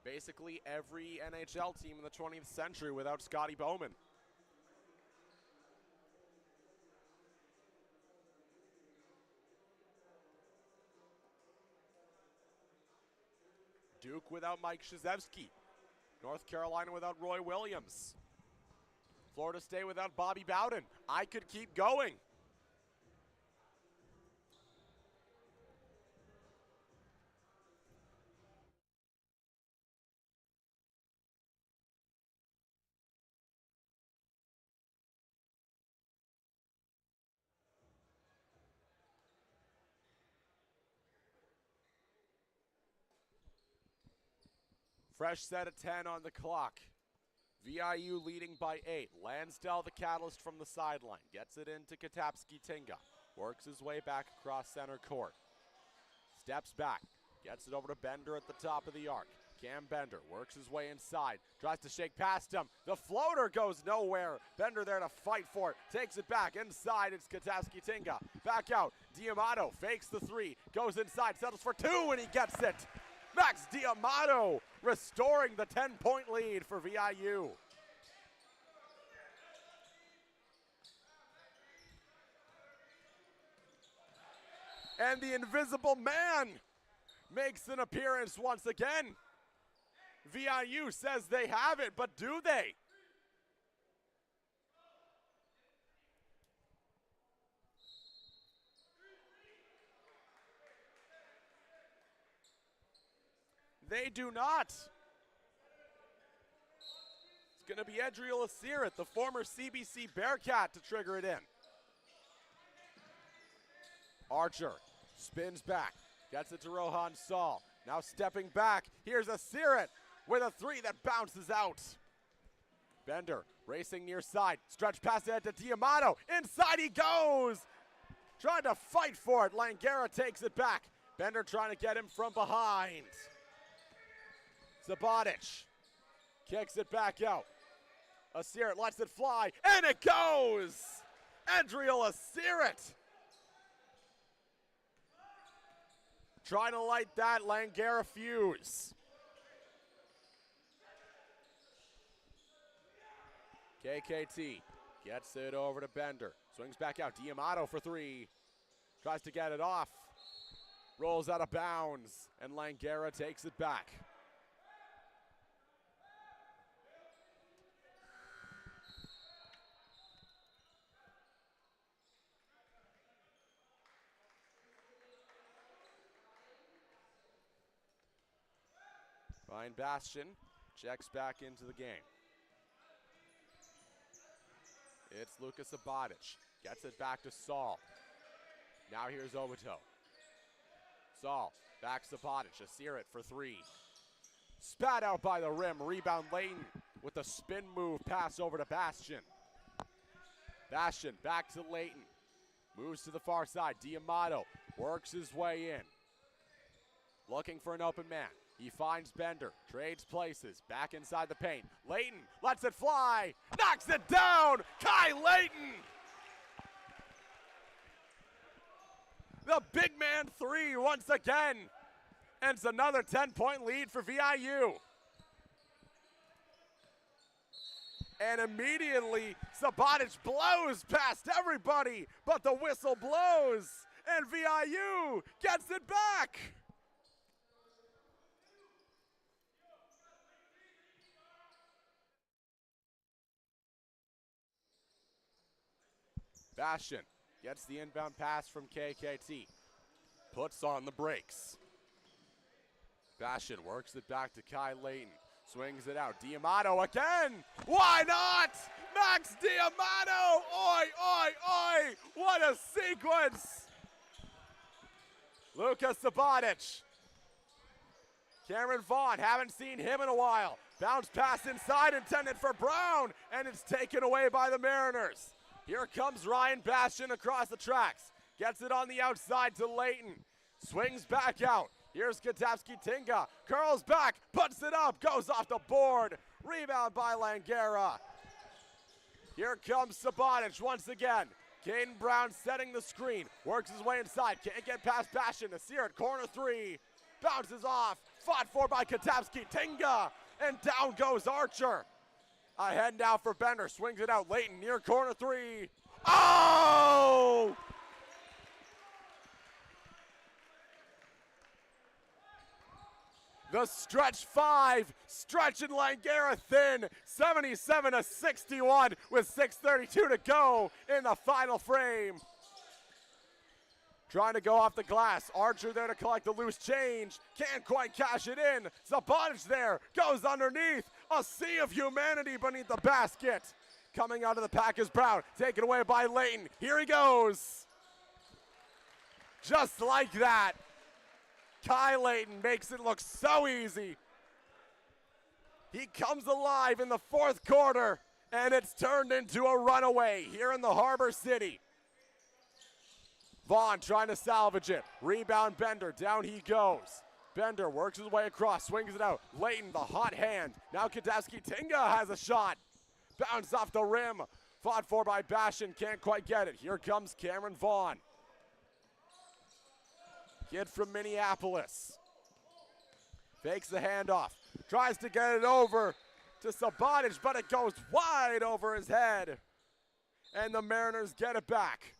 Basically every NHL team in the 20th century without Scotty Bowman. Duke without Mike Krzyzewski. North Carolina without Roy Williams. Florida State without Bobby Bowden. I could keep going. Fresh set of 10 on the clock. VIU leading by 8. Lansdale, the catalyst from the sideline. Gets it into Katapski-Tinga. works his way back across center court. Steps back, gets it over to Bender at the top of the arc. Cam Bender works his way inside, tries to shake past him. The floater goes nowhere. Bender there to fight for it, takes it back inside. It's Katowski Tinga. Back out, Diamato fakes the three, goes inside, settles for two, and he gets it. Max Diamato restoring the 10-point lead for VIU. And the Invisible Man makes an appearance once again. VIU says they have it, but do they? They do not. It's going to be Edriel Asirat, the former CBC Bearcat, to trigger it in. Archer spins back, gets it to Rohan Saul. Now stepping back, here's Asirat with a three that bounces out. Bender racing near side, stretch pass ahead to Diamato. Inside he goes, trying to fight for it. Langara takes it back. Bender trying to get him from behind. Zabotic kicks it back out. Asirat lets it fly, and it goes! Edriel Asirat trying to light that Langara fuse. KKT gets it over to Bender. Swings back out. Diamato for three. Tries to get it off. Rolls out of bounds. And Langara takes it back. Ryan Bastian checks back into the game. It's Lucas Zabotic. Gets it back to Saul. Now here's Obito. Saul, back Zabotic. Asirat for three. Spat out by the rim. Rebound Layton with the spin move. Pass over to Bastian. Bastian back to Layton. Moves to the far side. Diamato works his way in. Looking for an open man. He finds Bender, trades places, back inside the paint. Layton lets it fly, knocks it down, Kai Layton! The big man three once again, and it's another 10-point lead for VIU. And immediately, Zabotic blows past everybody, but the whistle blows, and VIU gets it back! Bastian gets the inbound pass from KKT. Puts on the brakes. Bastian works it back to Kai Layton. Swings it out. Diamato again! Why not? Max Diamato! Oi, oi, oi! What a sequence! Lucas Zabotic. Cameron Vaughn, haven't seen him in a while. Bounce pass inside intended for Brown, and it's taken away by the Mariners. Here comes Ryan Bastian across the tracks. Gets it on the outside to Layton. Swings back out. Here's Katowski Tinga. Curls back, puts it up, goes off the board. Rebound by Langara. Here comes Zabotic once again. Caden Brown setting the screen. Works his way inside. Can't get past Bastian. Asirat, corner three. Bounces off. Fought for by Katowski Tinga. And down goes Archer. Ahead now for Bender, swings it out, Layton near corner three. Oh! The stretch five, stretching Langara thin, 77-61 with 6:32 to go in the final frame. Trying to go off the glass. Archer there to collect the loose change. Can't quite cash it in. Zabotic there. Goes underneath. A sea of humanity beneath the basket. Coming out of the pack is Brown. Taken away by Layton. Here he goes. Just like that. Kai Layton makes it look so easy. He comes alive in the fourth quarter, and it's turned into a runaway here in the Harbor City. Vaughn trying to salvage it. Rebound Bender, down he goes. Bender works his way across, swings it out. Layton, the hot hand. Now Kadowski Tinga has a shot. Bounce off the rim. Fought for by Bastion, can't quite get it. Here comes Cameron Vaughn. Kid from Minneapolis. Fakes the handoff. Tries to get it over to Sabotage, but it goes wide over his head. And the Mariners get it back.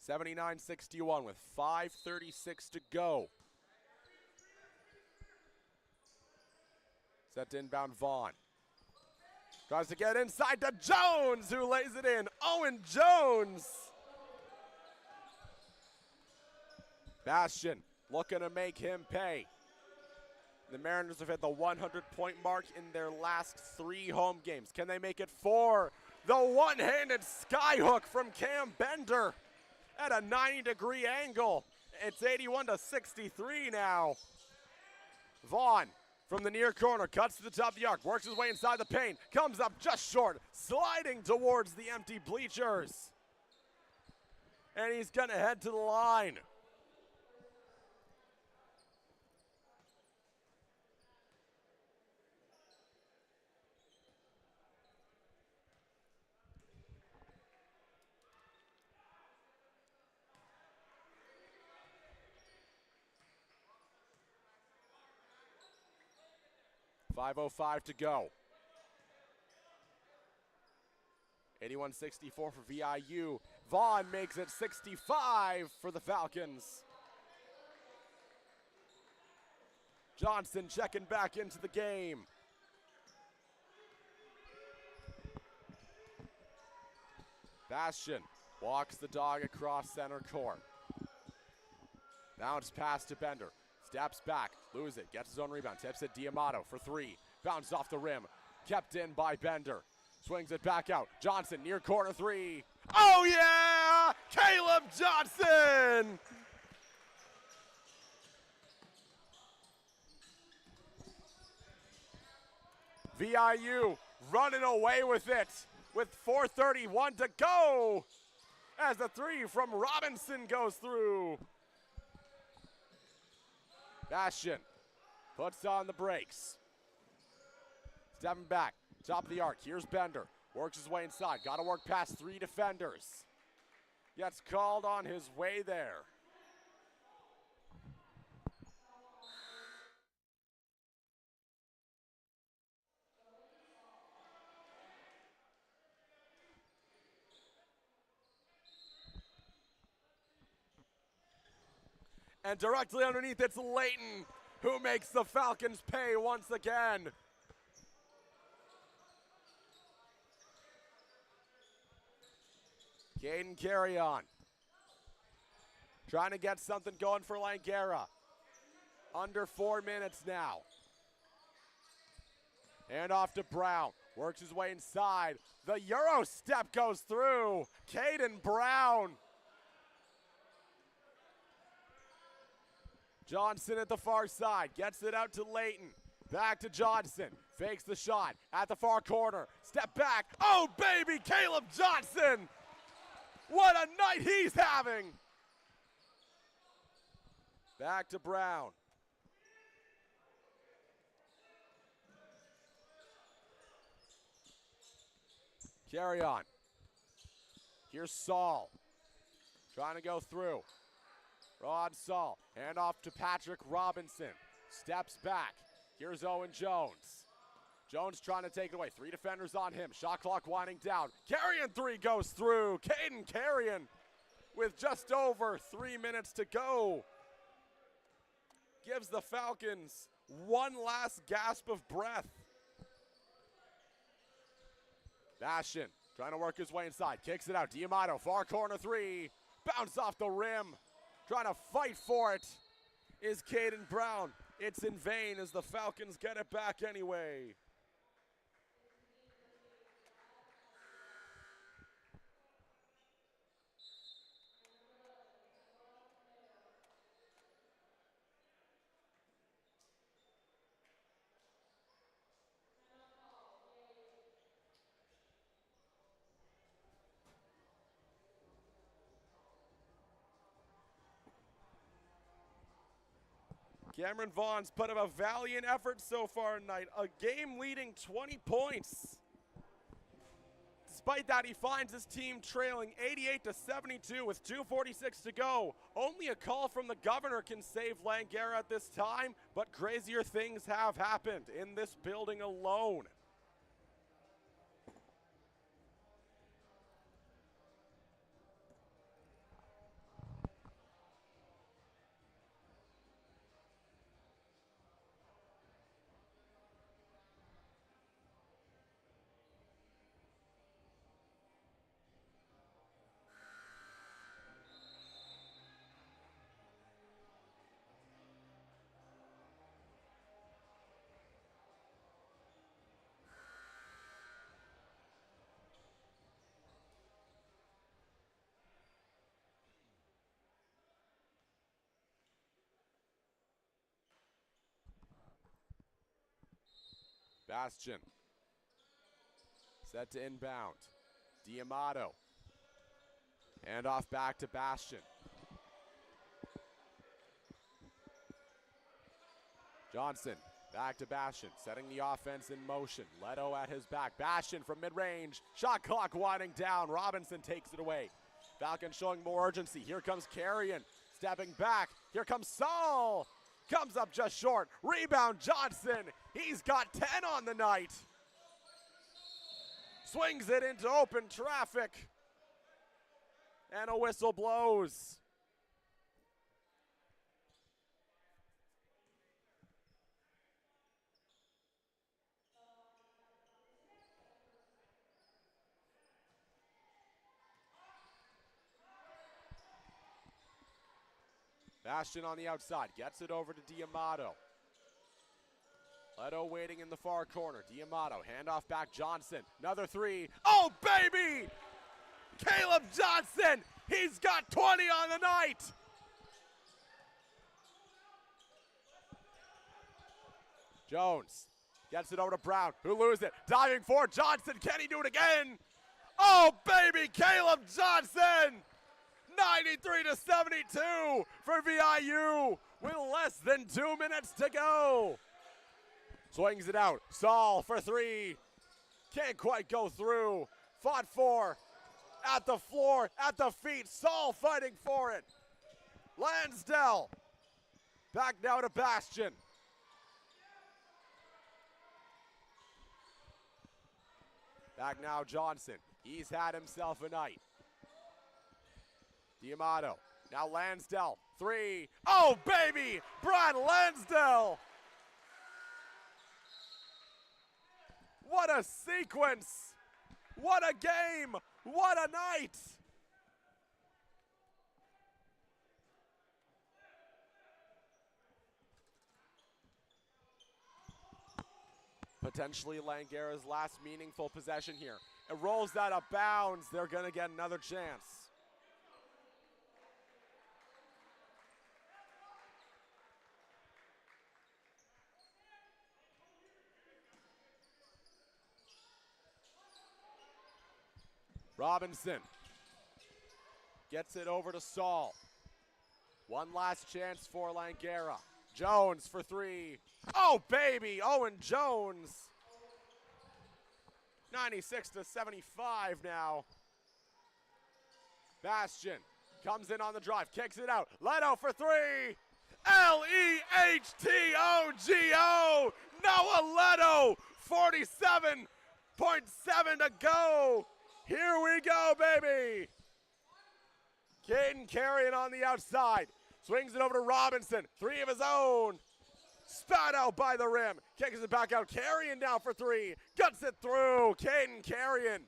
(79-61) with 5:36 to go. Set to inbound Vaughn. Tries to get inside to Jones, who lays it in. Owen Jones. Bastion looking to make him pay. The Mariners have hit the 100-point mark in their last 3 home games. Can they make it 4? The one-handed skyhook from Cam Bender at a 90-degree angle. It's 81-63 now. Vaughn from the near corner, cuts to the top of the arc, works his way inside the paint, comes up just short, sliding towards the empty bleachers. And he's gonna head to the line. .505 to go. 81-64 for VIU. Vaughn makes it 65 for the Falcons. Johnson checking back into the game. Bastion walks the dog across center court. Bounce pass to Bender. Steps back, lose it, gets his own rebound, tips it D'Amato for 3. Bounce off the rim, kept in by Bender. Swings it back out. Johnson near corner 3. Oh yeah! Caleb Johnson! VIU running away with it with 4:31 to go as the 3 from Robinson goes through. Bastion puts on the brakes. Stepping back, top of the arc. Here's Bender. Works his way inside. Got to work past 3 defenders. Gets called on his way there. And directly underneath, it's Layton, who makes the Falcons pay once again. Caden carry on. Trying to get something going for Langara. Under 4 minutes now. And off to Brown. Works his way inside. The Euro step goes through. Caden Brown. Johnson at the far side, gets it out to Layton. Back to Johnson, fakes the shot at the far corner. Step back, oh baby, Caleb Johnson! What a night he's having! Back to Brown. Carry on. Here's Saul, trying to go through. Rod Saul, hand off to Patrick Robinson. Steps back. Here's Owen Jones. Jones trying to take it away. 3 defenders on him. Shot clock winding down. Carrion 3 goes through. Caden Carrion with just over 3 minutes to go. Gives the Falcons one last gasp of breath. Bastion trying to work his way inside. Kicks it out. D'Amato, far corner 3. Bounce off the rim. Trying to fight for it is Caden Brown. It's in vain as the Falcons get it back anyway. Cameron Vaughn's put up a valiant effort so far tonight, a game-leading 20 points. Despite that, he finds his team trailing 88-72 with 2:46 to go. Only a call from the governor can save Langara at this time, but crazier things have happened in this building alone. Bastion, set to inbound. D'Amato, and off back to Bastion. Johnson, back to Bastion, setting the offense in motion. Leto at his back. Bastion from mid-range. Shot clock winding down. Robinson takes it away. Falcons showing more urgency. Here comes Carrion, stepping back. Here comes Saul. Comes up just short. Rebound Johnson. He's got 10 on the night. Swings it into open traffic. And a whistle blows. Bastion on the outside, gets it over to D'Amato. Leto waiting in the far corner. D'Amato, handoff back Johnson. Another three. Oh, baby! Caleb Johnson, he's got 20 on the night. Jones gets it over to Brown, who loses it. Diving for Johnson, can he do it again? Oh, baby, Caleb Johnson! 93-72 for VIU with less than 2 minutes to go. Swings it out. Saul for three. Can't quite go through. Fought for. At the floor, at the feet. Saul fighting for it. Lansdell. Back now to Bastion. Back now Johnson. He's had himself a night. D'Amato, now Lansdell, three. Oh, baby, Brian Lansdell. What a sequence. What a game. What a night. Potentially Langara's last meaningful possession here. It rolls out of bounds. They're going to get another chance. Robinson gets it over to Saul. One last chance for Langara. Jones for three. Oh, baby, Owen Jones. 96-75 now. Bastion comes in on the drive, kicks it out. Leto for three. L-E-H-T-O-G-O. Noah Leto, 47.7 to go. Here we go, baby. Caden Carrion on the outside. Swings it over to Robinson. Three of his own. Spat out by the rim. Kicks it back out. Carrion down for three. Guts it through. Caden Carrion.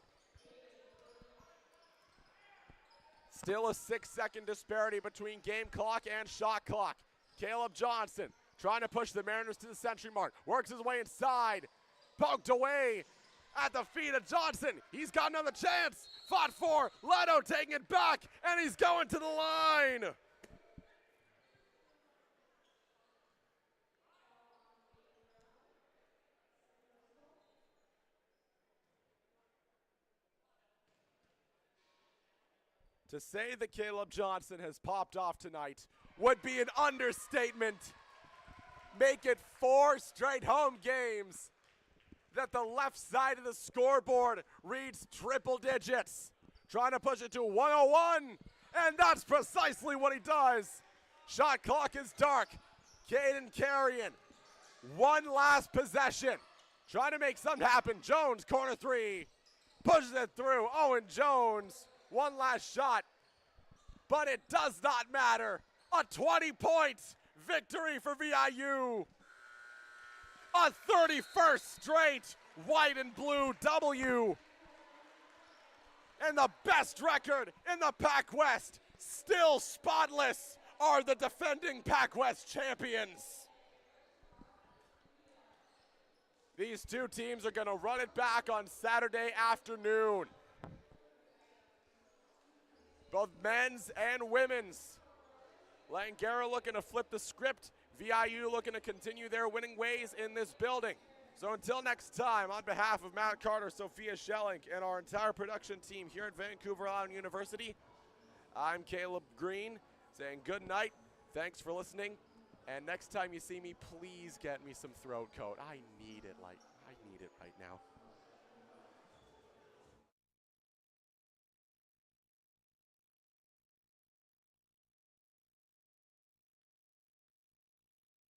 Still a 6-second disparity between game clock and shot clock. Caleb Johnson trying to push the Mariners to the century mark. Works his way inside. Poked away. At the feet of Johnson. He's got another chance. Fought for. Leto taking it back. And he's going to the line. To say that Caleb Johnson has popped off tonight would be an understatement. make it 4 straight home games that the left side of the scoreboard reads triple digits. Trying to push it to 101, and that's precisely what he does. Shot clock is dark. Caden Carrion, one last possession. Trying to make something happen. Jones, corner three, pushes it through. Owen Jones, one last shot, but it does not matter. A 20-point victory for VIU. A 31st straight white and blue W. And the best record in the PACWEST, still spotless, are the defending PACWEST champions. These two teams are going to run it back on Saturday afternoon. Both men's and women's. Langara looking to flip the script. VIU looking to continue their winning ways in this building. So until next time, on behalf of Matt Carter, Sophia Schelling, and our entire production team here at Vancouver Island University, I'm Caleb Green saying good night. Thanks for listening. And next time you see me, please get me some throat coat. I need it right now.